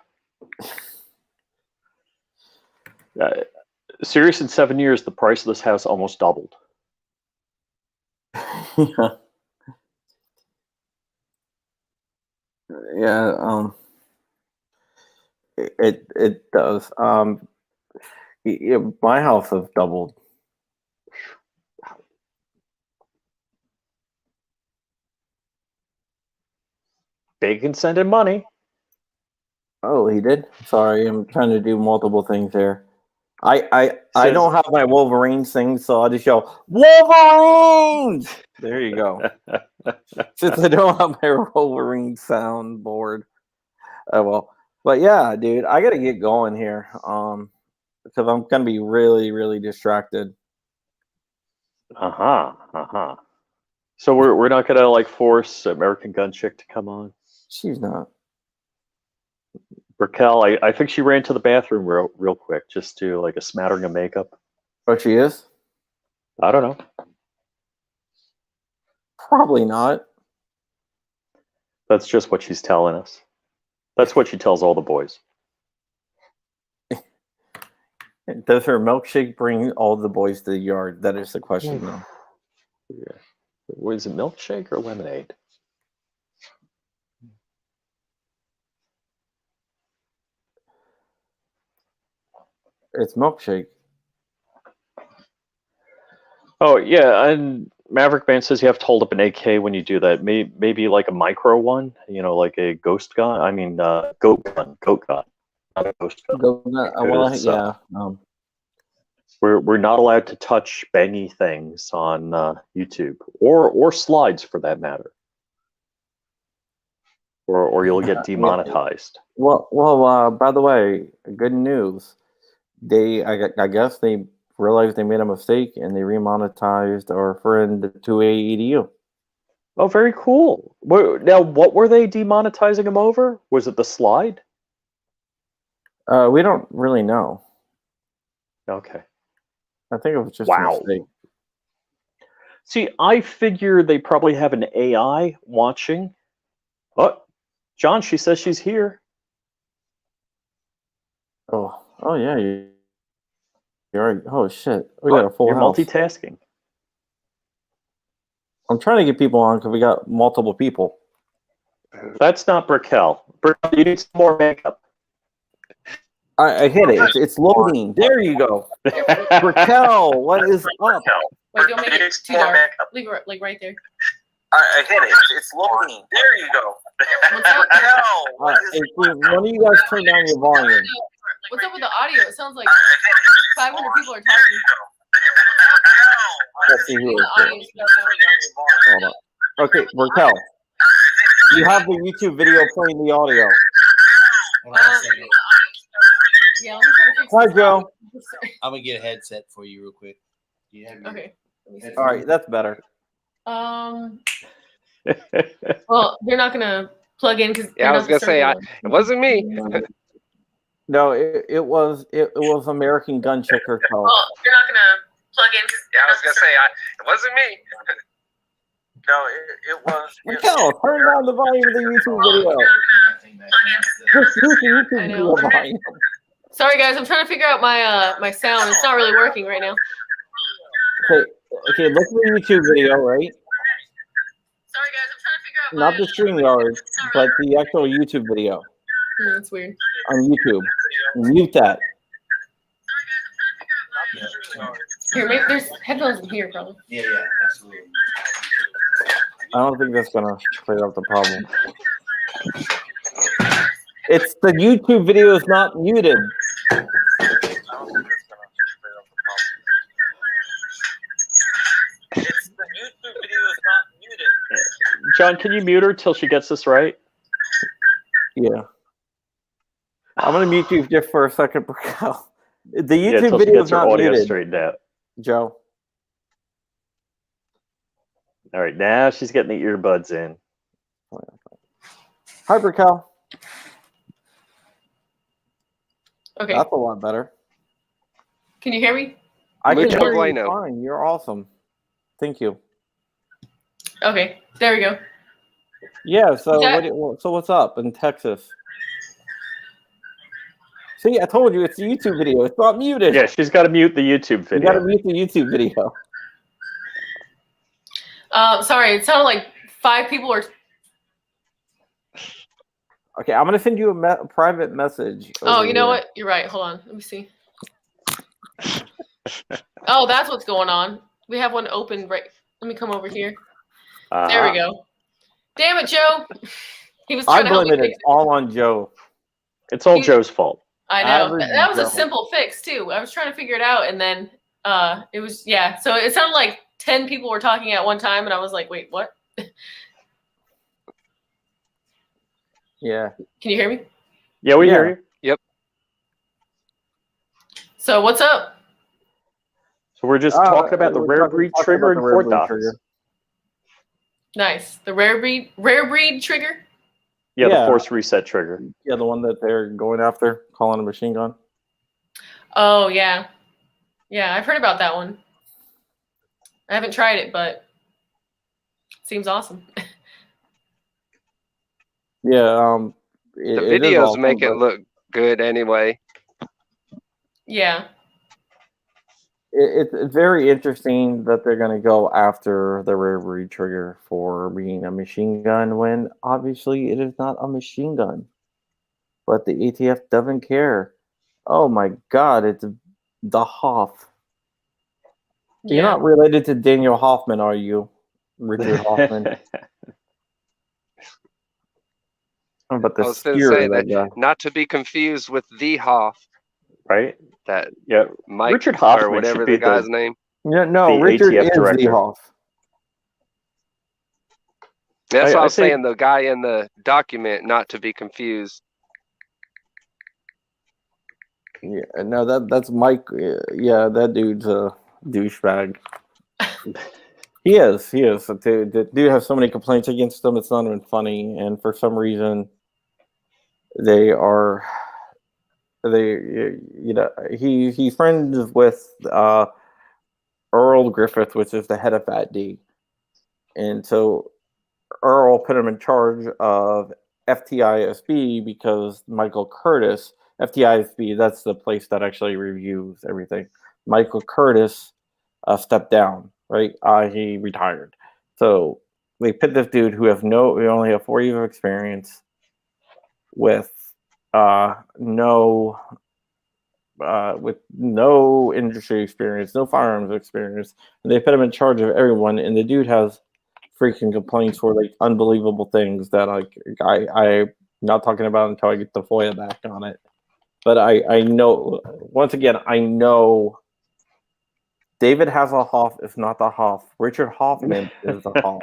Serious, in 7 years, the price of this house almost doubled. Yeah. Yeah. It does. My house has doubled. Bacon sending money. Oh, he did. Sorry, I'm trying to do multiple things here. I Says- don't have my Wolverines thing, so I'll just yell Wolverines. There you go. Since I don't have my Wolverine soundboard. Oh well. But yeah, dude, I gotta get going here. Because I'm gonna be really, really distracted. So we're not gonna like force American Gun Chick to come on. She's not. Raquel, I think she ran to the bathroom real quick just to like a smattering of makeup. Oh, she is? I don't know. Probably not. That's just what she's telling us. That's what she tells all the boys. Does her milkshake bring all the boys to the yard? That is the question, though. Yeah. Was it milkshake or lemonade? It's milkshake. Oh yeah, and Maverick Man says you have to hold up an AK when you do that. Maybe like a micro one, like a ghost gun. I mean, goat gun, not a ghost gun. Because, yeah. We're not allowed to touch bangy things on YouTube or slides for that matter, or you'll get demonetized. Well. By the way, good news. I guess they realized they made a mistake and they remonetized our friend 2A-EDU. Oh, very cool. Now, what were they demonetizing him over? Was it the slide? We don't really know. Okay. I think it was just Wow. a mistake. See, I figure they probably have an AI watching. Oh, John, she says she's here. Oh yeah. You're right. Oh shit. We got a full You're house. multitasking. I'm trying to get people on because we got multiple people. That's not Raquel. Raquel, you need some more makeup. I hit it. It's loading. There you go. Raquel, what is up? Wait, don't make it too dark. Leave it like right there. I hit it. It's loading. There you go. What's up? Hey, one of you guys turn down your volume. What's up with the audio? It sounds like 500 people are talking. Let's see here. The audio is Hold on. Okay, Raquel. You have the YouTube video playing the audio. Yeah, let me try to fix Hi, this. Joe. I'm gonna get a headset for you real quick. You have your- Okay. Let me see. All right, that's better. Well, they're not gonna plug in because Yeah, I was gonna say it wasn't me. No, it was American Gun Chick herself. Well, they're not gonna plug in because Yeah, I was gonna say it wasn't me. No, it was. Raquel, turn down the volume of the YouTube video. Just use the YouTube I know. video volume. Sorry guys, I'm trying to figure out my my sound. It's not really working right now. Okay, look at the YouTube video, right? Sorry guys, I'm trying to figure out Not the StreamYard, but the actual YouTube video That's weird. on YouTube. Mute that. Here, maybe there's headphones in here probably. Yeah, absolutely. I don't think that's gonna clear up the problem. It's the YouTube video is not muted. John, can you mute her till she gets this right? Yeah. I'm gonna mute you just for a second, Brickell. The Yeah, YouTube till she video is gets her not audio muted, straightened out. Joe. All right, now she's getting the earbuds in. Hi, Brickell. Okay. That's a lot better. Can you hear me? I can Mucho hear you bueno. fine. You're awesome. Thank you. Okay. There we go. Yeah. So Okay. so what's up in Texas? See, I told you it's a YouTube video. It's not muted. Yeah, she's got to mute the YouTube You got to video. mute the YouTube video. Sorry, it sounded like 5 people were. Okay, I'm gonna send you a private message. Oh, over you know here. what? You're right. Hold on. Let me see. Oh, that's what's going on. We have one open right. Let me come over here. There we go. Damn it, Joe. He was I trying to help blame me it fix it. all on Joe. It's all Joe's fault. I know. Average That was a Joe. simple fix too. I was trying to figure it out, and then it was So it sounded like 10 people were talking at one time, and I was like, wait, what? Yeah. Can you hear me? Yeah, we Yeah. hear you. So what's up? So we're just talking about the we're rare talking breed about trigger the and rare Fort breed Docs. trigger. Nice. The rare breed trigger. Yeah, Yeah. the force reset trigger. Yeah, the one that they're going after, calling a machine gun. Oh yeah, yeah. I've heard about that one. I haven't tried it, but it seems awesome. Yeah. The it is videos awesome, make it but look good anyway. Yeah. It's very interesting that they're going to go after the rare breed trigger for being a machine gun when obviously it is not a machine gun. But the ATF doesn't care. Oh my God, it's the Hoff. Yeah. You're not related to Daniel Hoffman, are you, Richard Hoffman? But I the was going to steer say of that guy. not to be confused with the Hoff, Right? that Yeah. Mike Richard Hoffman or whatever should be the guy's name. No, the Richard ATF is director. the Hoff. That's what I I was say- saying. The guy in the document, not to be confused. Yeah, no, that's Mike. Yeah, that dude's a douchebag. He is. The dude has so many complaints against him. It's not even funny. And for some reason, he's friends with Earl Griffith, which is the head of FAT-D. And so Earl put him in charge of FTISB because Michael Curtis, FTISB, that's the place that actually reviews everything. Michael Curtis stepped down, right? He retired. So they put this dude who only have 4 years of experience with no industry experience, no firearms experience, and they put him in charge of everyone. And the dude has freaking complaints for like unbelievable things that I'm not talking about until I get the FOIA back on it. But I know, once again, I know David Hasselhoff is not the Hoff. Richard Hoffman is the Hoff.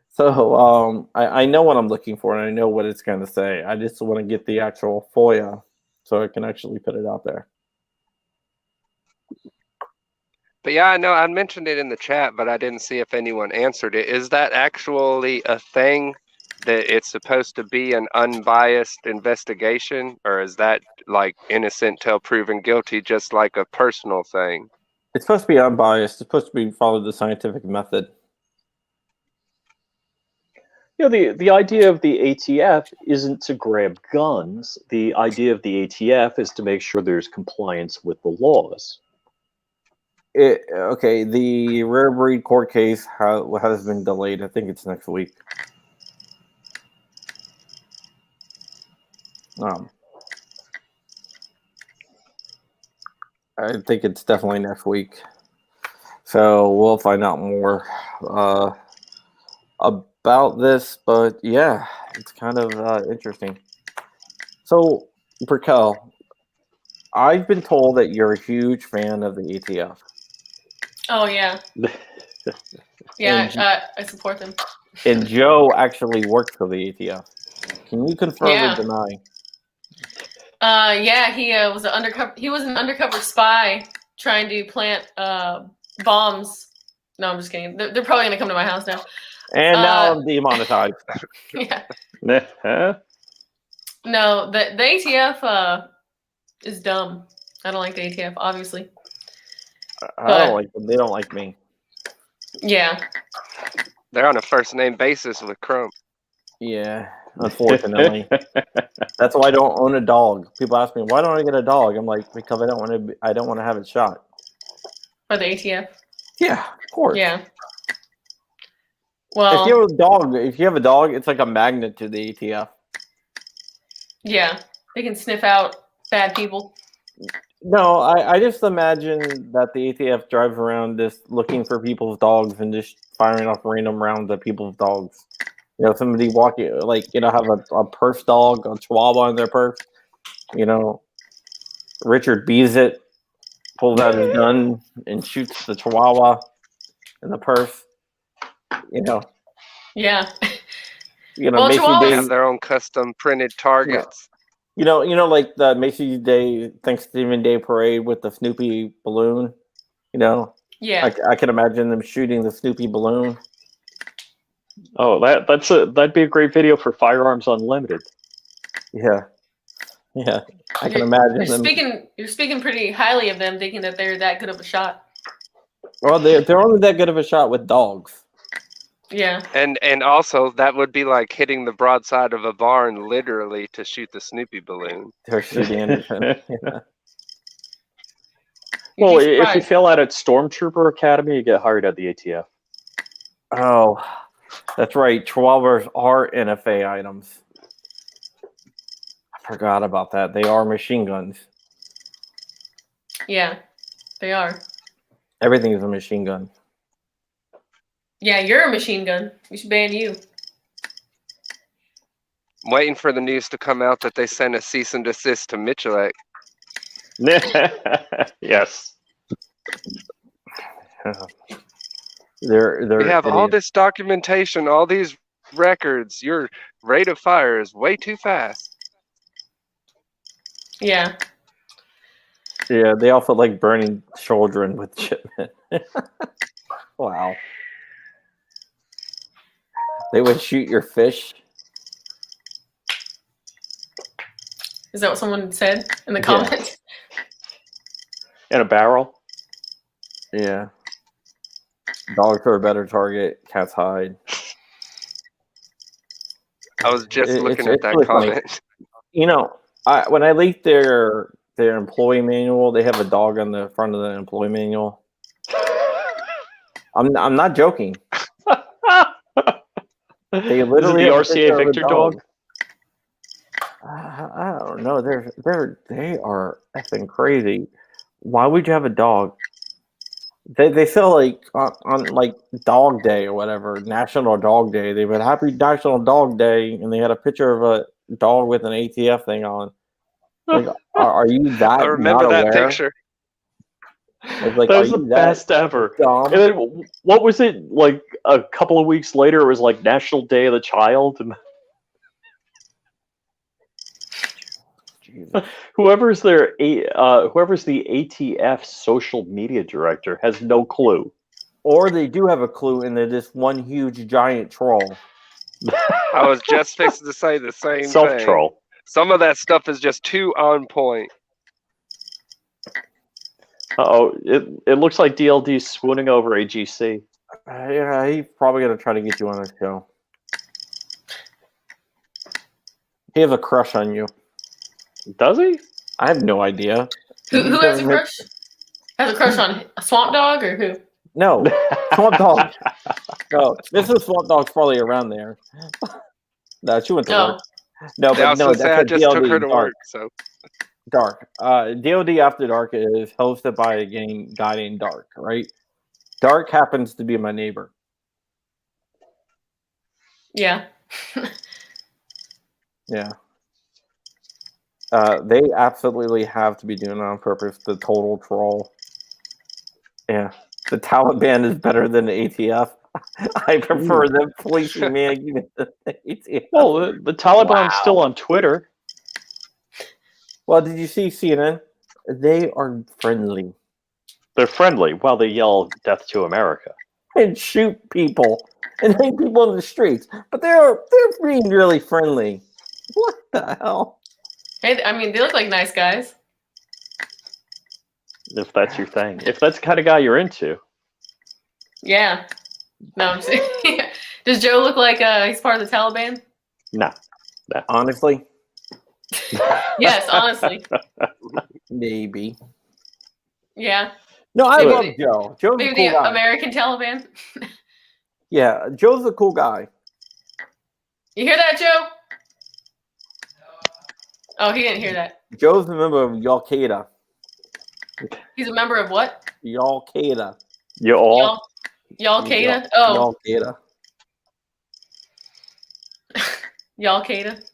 So I know what I'm looking for, and I know what it's going to say. I just want to get the actual FOIA so I can actually put it out there. But yeah, I know I mentioned it in the chat, but I didn't see if anyone answered it. Is that actually a thing, that it's supposed to be an unbiased investigation, or is that like innocent till proven guilty, just like a personal thing? It's supposed to be unbiased. It's supposed to be follow the scientific method. You know, the idea of the ATF isn't to grab guns. The idea of the ATF is to make sure there's compliance with the laws. Okay, the rare breed court case has been delayed. I think it's next week. I think it's definitely next week. So we'll find out more about this. But yeah, it's kind of interesting. So, Brickell, I've been told that you're a huge fan of the ATF. Oh yeah. Yeah, I support them. And Joe actually worked for the ATF. Can you confirm Yeah. or deny? Yeah, he was an undercover. He was an undercover spy trying to plant bombs. No, I'm just kidding. They're probably gonna come to my house now. And now I'm demonetized. Yeah. Huh? No, the ATF is dumb. I don't like the ATF, obviously. I don't like them. They don't like me. Yeah. They're on a first name basis with Crump. Yeah, unfortunately. That's why I don't own a dog. People ask me, why don't I get a dog? I'm like, because I don't want to have it shot. By the ATF. Yeah, of course. Yeah. If Well, you have a dog, it's like a magnet to the ATF. yeah. They can sniff out bad people. No, I just imagine that the ATF drives around just looking for people's dogs and just firing off random rounds at people's dogs. You know, somebody walking, have a purse dog, a chihuahua in their purse. You know, Richard Bezit pulls out his gun and shoots the chihuahua in the purse. You know, Yeah. Macy's Well, They chihuahuas- Day. have their own custom printed targets. You know, like the Macy's Day Thanksgiving Day parade with the Snoopy balloon. You know, Yeah. I can imagine them shooting the Snoopy balloon. Oh, that'd be a great video for Firearms Unlimited. Yeah, I can imagine them. You're speaking pretty highly of them, thinking that they're that good of a shot. Well, they're only that good of a shot with dogs. Yeah. And also that would be like hitting the broadside of a barn literally to shoot the Snoopy balloon. They're shooting Anderson. Yeah. You'd Well, be if you surprised. fail out at Stormtrooper Academy, you get hired at the ATF. Oh, that's right. Chihuahuas are NFA items. I forgot about that. They are machine guns. Yeah, they are. Everything is a machine gun. Yeah, you're a machine gun. We should ban you. I'm waiting for the news to come out that they sent a cease and desist to Michelak. Yes. They're We have all idiots. this documentation, all these records. Your rate of fire is way too fast. Yeah. Yeah, they also like burning children with shipment. Wow. They would shoot your fish. Is that what someone said in the Yeah. comments? In a barrel. Yeah. Dogs are a better target. Cats hide. I was just looking at it's that really funny. comment. You know, when I leaked their employee manual, they have a dog on the front of the employee manual. I'm not joking. They Is it literally the have a picture RCA of a Victor dog? I don't know. They are effing crazy. Why would you have a dog? They sell like on like Dog Day or whatever, National Dog Day. They would Happy National Dog Day, and they had a picture of a dog with an ATF thing on. Like, are you that? I remember not that aware? picture. It's like, That are was the you that best ever. dumb? And then, what was it, like, a couple of weeks later, it was like National Day of the Child, and Jesus. whoever's the ATF social media director has no clue. Or they do have a clue, and they're just one huge giant troll. I was just fixing to say the same thing. Self-troll. Some of that stuff is just too on point. Uh-oh, it looks like DLD's swooning over AGC. Yeah, he's probably gonna try to get you on his show. He has a crush on you. Does he? I have no idea. Who has a crush? Has a crush on a swamp dog or who? No, Swamp Dog. No, this is Swamp Dog's probably around there. No, she went to No. work. No, I but was no, gonna say I that's a just took DLD her to Dark. work, so Dark. DLD After Dark is hosted by a guy named Dark, right? Dark happens to be my neighbor. Yeah. Yeah. They absolutely have to be doing it on purpose. The total troll. Yeah. The Taliban is better than the ATF. I prefer them policing me against the ATF. Well, the Taliban's Wow. still on Twitter. Well, did you see CNN? They are friendly They're friendly while they yell "Death to America." and shoot people and hang people in the streets, but they're being really friendly. What the hell? Hey, I mean, they look like nice guys. If that's your thing, if that's the kind of guy you're into. Yeah. No, I'm saying. Does Joe look like he's part of the Taliban? No. Honestly, Yes, honestly. maybe. Yeah. No, I Maybe love the- Joe. Joe's a Maybe cool the guy. American Taliban. Yeah, Joe's a cool guy. You hear that, Joe? Oh, he didn't hear that. Joe's a member of Al Qaeda. He's a member of what? Al Qaeda. You all? Y'all Qaeda? Oh, Al Qaeda. y'all Qaeda.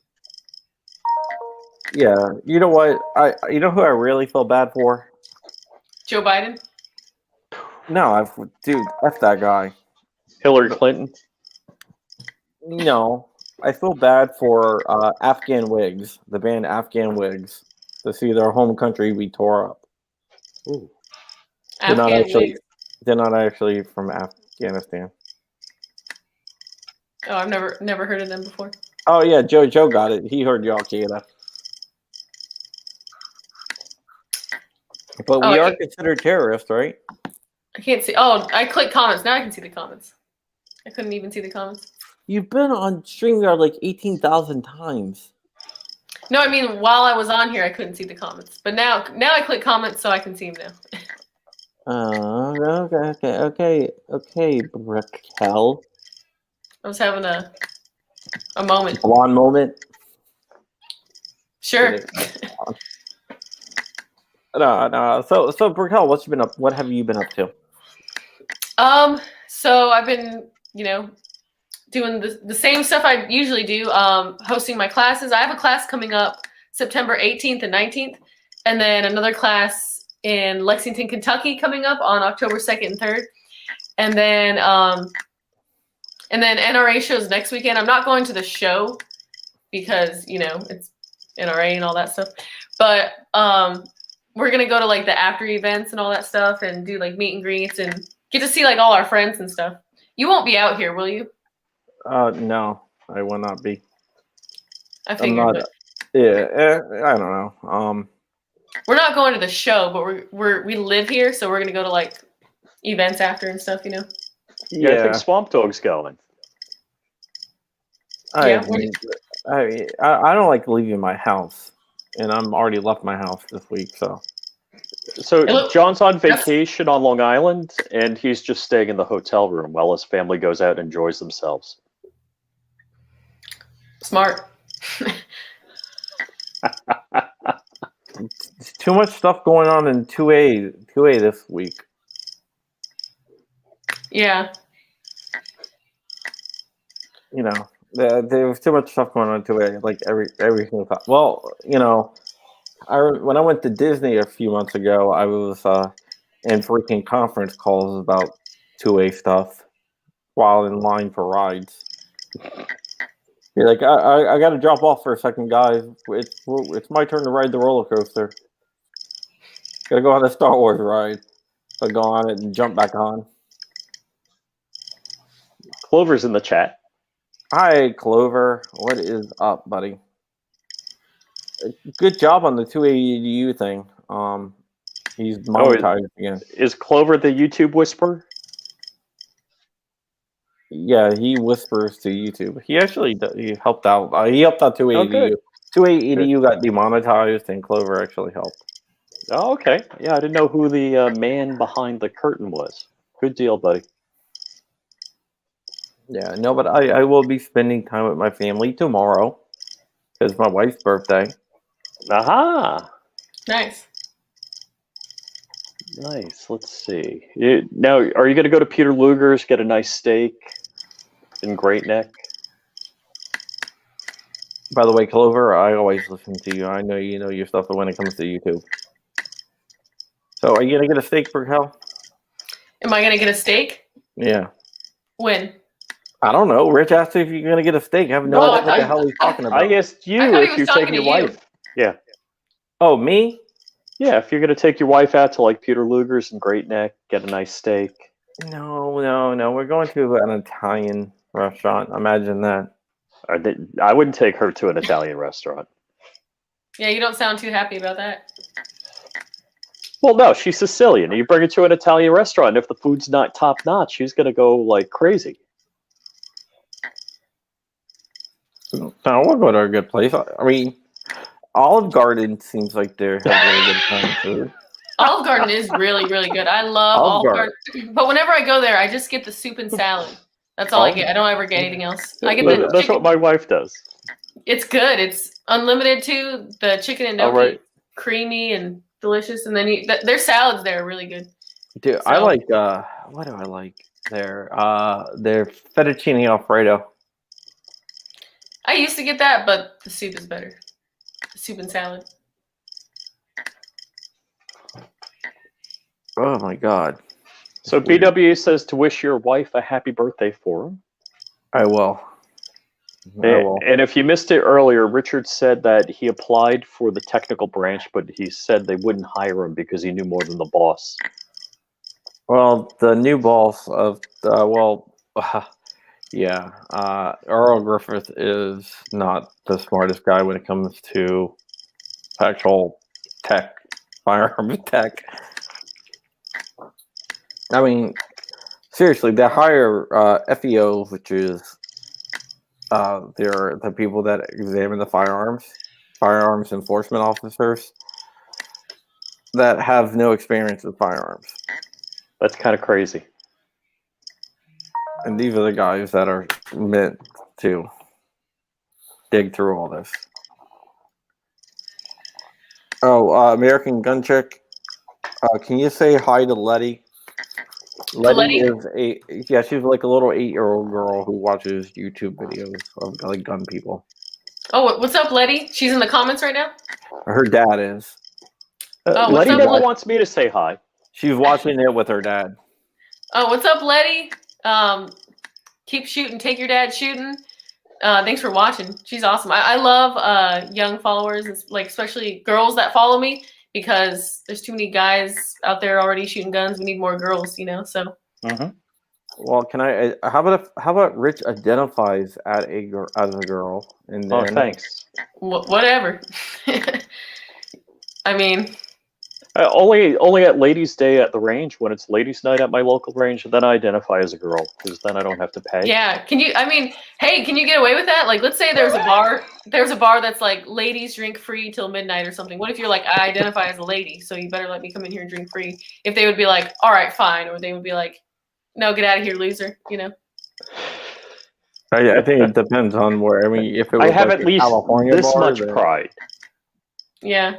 Yeah, you know what? You know who I really feel bad for? Joe Biden. No, dude, F that guy. Hillary Clinton? No, I feel bad for Afghan Wigs, the band Afghan Wigs, to see their home country be tore up. Ooh. They're not Afghan actually. wigs. They're not actually from Afghanistan. Oh, I've never heard of them before. Oh yeah, Joe got it. He heard Al Qaeda. But Oh, we are okay. considered terrorists, right? I can't see. Oh, I clicked comments. Now I can see the comments. I couldn't even see the comments. You've been on StreamYard like 18,000 times. No, I mean while I was on here, I couldn't see the comments. But now I click comments so I can see them now. Okay, Raquel. I was having a moment. Blonde moment. Sure. No. So Raquel, what have you been up to? So I've been, doing the same stuff I usually do, hosting my classes. I have a class coming up September 18th and 19th, and then another class in Lexington, Kentucky coming up on October 2nd and 3rd. And then NRA shows next weekend. I'm not going to the show because, it's NRA and all that stuff. But we're going to go to like the after events and all that stuff and do like meet and greets and get to see like all our friends and stuff. You won't be out here, will you? No, I will not be. I I'm figured. not. But Yeah, I don't know. we're not going to the show, but we live here, so we're gonna go to like events after and stuff. Yeah, I think Swamp Dog's going. Yeah, I don't like leaving my house, and I'm already left my house this week. So So Hey, look, John's on that's- vacation on Long Island, and he's just staying in the hotel room while his family goes out and enjoys themselves. smart. There's too much stuff going on in 2A this week. Yeah. There's too much stuff going on in 2A. Like every single time. Well, when I went to Disney a few months ago, I was in freaking conference calls about 2A stuff while in line for rides. You're like, I got to drop off for a second, guys. It's my turn to ride the roller coaster. Gotta go on a Star Wars ride. So go on it and jump back on. Clover's in the chat. Hi, Clover. What is up, buddy? Good job on the 2AEDU thing. He's monetized again. Is Clover the YouTube whisperer? Yeah, he whispers to YouTube. He actually he helped out. He helped out 2AEDU. good. 2AEDU got demonetized, and Clover actually helped. Oh, okay. Yeah, I didn't know who the man behind the curtain was. Good deal, buddy. Yeah, no, but I will be spending time with my family tomorrow. It's my wife's birthday. Aha! Nice. Nice. Let's see. Now, are you going to go to Peter Luger's, get a nice steak in Great Neck? By the way, Clover, I always listen to you. I know you know your stuff when it comes to YouTube. So, are you gonna get a steak for Cal? Am I gonna get a steak? Yeah. When? I don't know. Rich asked if you're gonna get a steak. I have no No, idea what the I- hell he's talking about. I asked you I thought he if was you're talking taking to your you. wife. Yeah. Oh, me? Yeah, if you're going to take your wife out to like Peter Luger's and Great Neck, get a nice steak. No. We're going to an Italian restaurant. Imagine that. I wouldn't take her to an Italian restaurant. Yeah, you don't sound too happy about that. Well, no, she's Sicilian. You bring her to an Italian restaurant, if the food's not top notch, she's going to go like crazy. No, we'll go to a good place. I mean, Olive Garden seems like they have really good Italian food. Olive Garden is really, really good. I love Olive Olive Garden. But whenever I go there, I just get the soup and salad. That's all I get. I don't ever get anything else. I get the That's chicken. what my wife does. It's good. It's unlimited too. The chicken and gnocchi, right. creamy and delicious. And then their salads there are really good. Dude, I So- like what do I like there? Their fettuccine Alfredo. I used to get that, but the soup is better. The soup and salad. Oh my god. So Weird. BW says to wish your wife a happy birthday for him. I will. I will. And if you missed it earlier, Richard said that he applied for the technical branch, but he said they wouldn't hire him because he knew more than the boss. Well, the new boss of yeah, Earl Griffith is not the smartest guy when it comes to actual tech, firearm tech. I mean, seriously, they hire FEOs, which is they're the people that examine the firearms enforcement officers that have no experience with firearms. That's kind of crazy. And these are the guys that are meant to dig through all this. Oh, American Gun Chick, can you say hi to Letty? Letty Letty? is she's like a little 8-year-old girl who watches YouTube videos of like gun people. Oh, what's up, Letty? She's in the comments right now. Her dad is. Oh, what's Letty up, never Letty? wants me to say hi. She's watching it with her dad. Oh, what's up, Letty? Keep shooting. Take your dad shooting. Thanks for watching. She's awesome. I love young followers, like especially girls that follow me, because there's too many guys out there already shooting guns. We need more girls, So Well, can I? How about Rich identifies as a girl, and Oh, then thanks. whatever. I mean, Only at Ladies' Day at the range, when it's Ladies' Night at my local range, then I identify as a girl, because then I don't have to pay. yeah. Can you? I mean, hey, can you get away with that? Like, let's say there's a bar. There's a bar that's like ladies drink free till midnight or something. What if you're like, I identify as a lady, so you better let me come in here and drink free? If they would be like, all right, fine, or they would be like, no, get out of here, loser. I think it depends on where. I mean, if it was I have like at a least California this bar, much then pride. Yeah.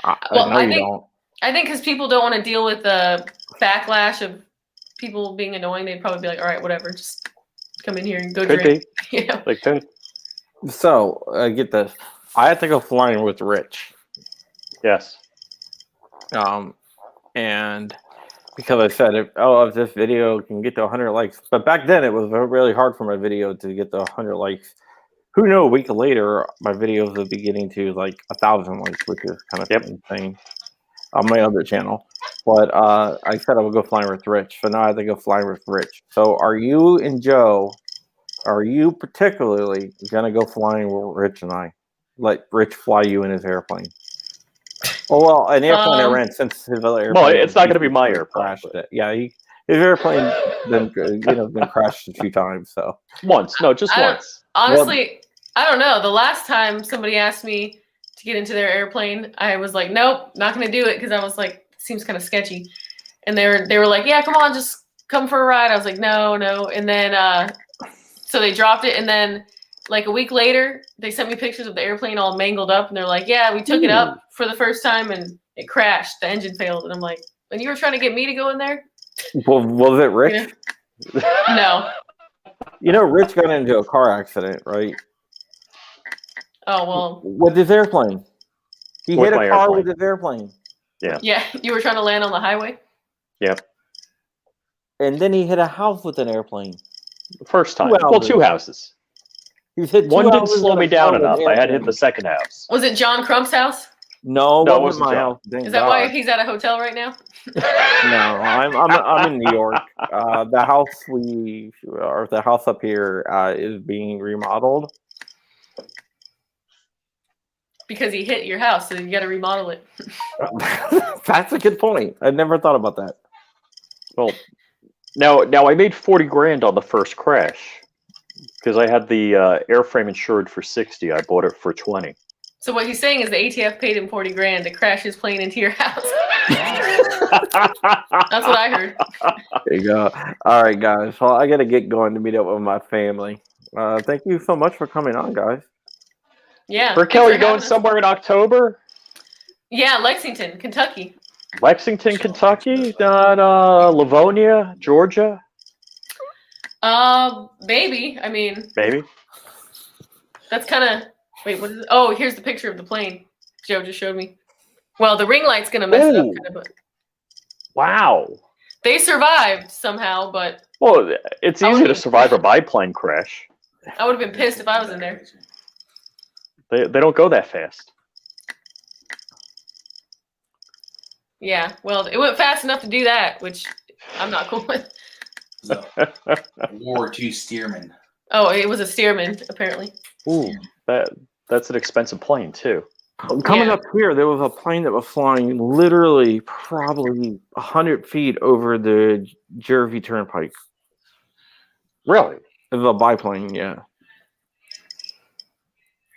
I know you don't. I think because people don't want to deal with the backlash of people being annoying, they'd probably be like, all right, whatever, just come in here and go Could drink. be. Yeah. They could. So get this. I had to go flying with Rich, Yes. and because I said, if this video can get to 100 likes, but back then it was really hard for my video to get to 100 likes. Who knows? A week later, my videos will be getting to like 1,000 likes, which is kind of insane on my other channel. But I said I would go flying with Rich, so now I have to go flying with Rich. So are you and Joe? Are you particularly gonna go flying with Rich and I? Let Rich fly you in his airplane. Oh well, an airplane I rent since his other airplane. Well, it's not going to be my airplane. Crashed it. Yeah, his airplane been crashed a few times. So Once. No, just once. Honestly, I don't know. The last time somebody asked me to get into their airplane, I was like, nope, not going to do it, because I was like, it seems kind of sketchy. And they were like, yeah, come on, just come for a ride. I was like, no. And then so they dropped it, and then like a week later, they sent me pictures of the airplane all mangled up, and they're like, yeah, we took it up for the first time and it crashed. The engine failed. And I'm like, and you were trying to get me to go in there? well, was it Rich? No. Rich got into a car accident, right? Oh, well. With his airplane. He With hit a my car airplane. with his airplane. Yeah, you were trying to land on the highway? Yep. And then he hit a house with an airplane. The first time. Two Well, houses. 2 houses. He's hit One two didn't houses slow and me a down car with enough. I had to hit Anthony. the second house. Was it John Crump's house? No, No, it it wasn't wasn't my John. house. Thank Is that why God. he's at a hotel right now? No, I'm in New York. The house up here is being remodeled. Because he hit your house, so you got to remodel it. That's a good point. I never thought about that. Well, now I made 40 grand on the first crash because I had the airframe insured for 60. I bought it for 20. So what he's saying is the ATF paid him 40 grand to crash his plane into your house. That's what I heard. There you go. All right, guys. Well, I got to get going to meet up with my family. Thank you so much for coming on, guys. Yeah. Raquel, thanks are you for going having us. somewhere in October? Yeah, Lexington, Kentucky. Lexington, Kentucky? Not Livonia, Georgia? Maybe. I mean, Maybe. that's kind of. Wait, what is it? Oh, here's the picture of the plane Joe just showed me. Well, the ring light's gonna mess it up, Ooh. kind of, but Wow. they survived somehow. But Well, it's easy to survive a biplane crash. I would have been pissed if I was in there. They don't go that fast. Yeah, well, it went fast enough to do that, which I'm not cool with. So, World War II Stearman. Oh, it was a Stearman, apparently. Ooh, that's an expensive plane too. Coming Yeah. up here, there was a plane that was flying literally probably 100 feet over the Jersey Turnpike. Really? It was a biplane, yeah.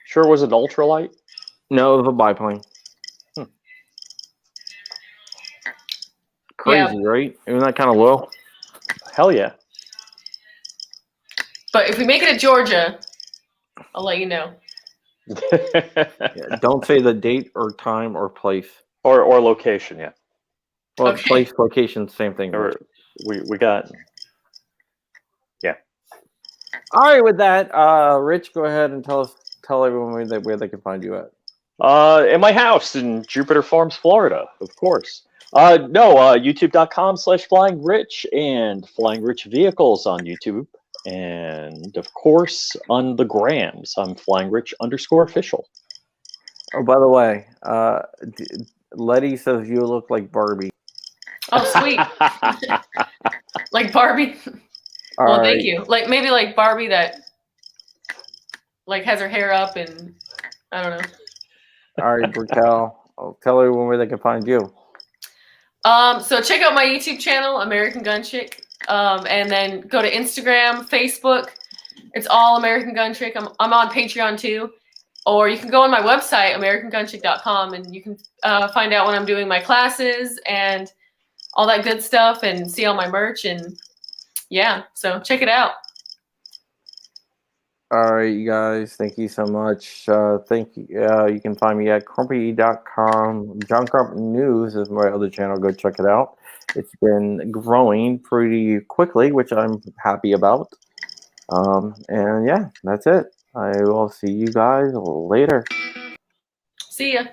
Sure, it was an ultralight. No, it was a biplane. Crazy, right? Isn't that kind of low? Hell yeah. But if we make it to Georgia, I'll let you know. Yeah, don't say the date or time or place. or location, yeah. Well, Okay. place, location, same thing. Or we got All right, with that, Rich, go ahead and tell everyone where they can find you at. in my house in Jupiter Farms, Florida, of course. YouTube.com/Flying Rich and Flying Rich Vehicles on YouTube. And of course, on the grams, I'm Flying Rich_official. Oh, by the way, Letty says you look like Barbie. Oh, sweet. Like Barbie. All Well, right. thank you. Like maybe like Barbie that like has her hair up and I don't know. All right, Raquel, I'll tell everyone where they can find you. So check out my YouTube channel, American Gun Chick, and then go to Instagram, Facebook. It's all American Gun Chick. I'm on Patreon too, or you can go on my website, AmericanGunChick.com, and you can find out when I'm doing my classes and all that good stuff, and see all my merch. And yeah, so check it out. All right, you guys, thank you so much. Thank you. You can find me at crumpy.com. John Crump News is my other channel. Go check it out. It's been growing pretty quickly, which I'm happy about. And yeah, that's it. I will see you guys later. See ya.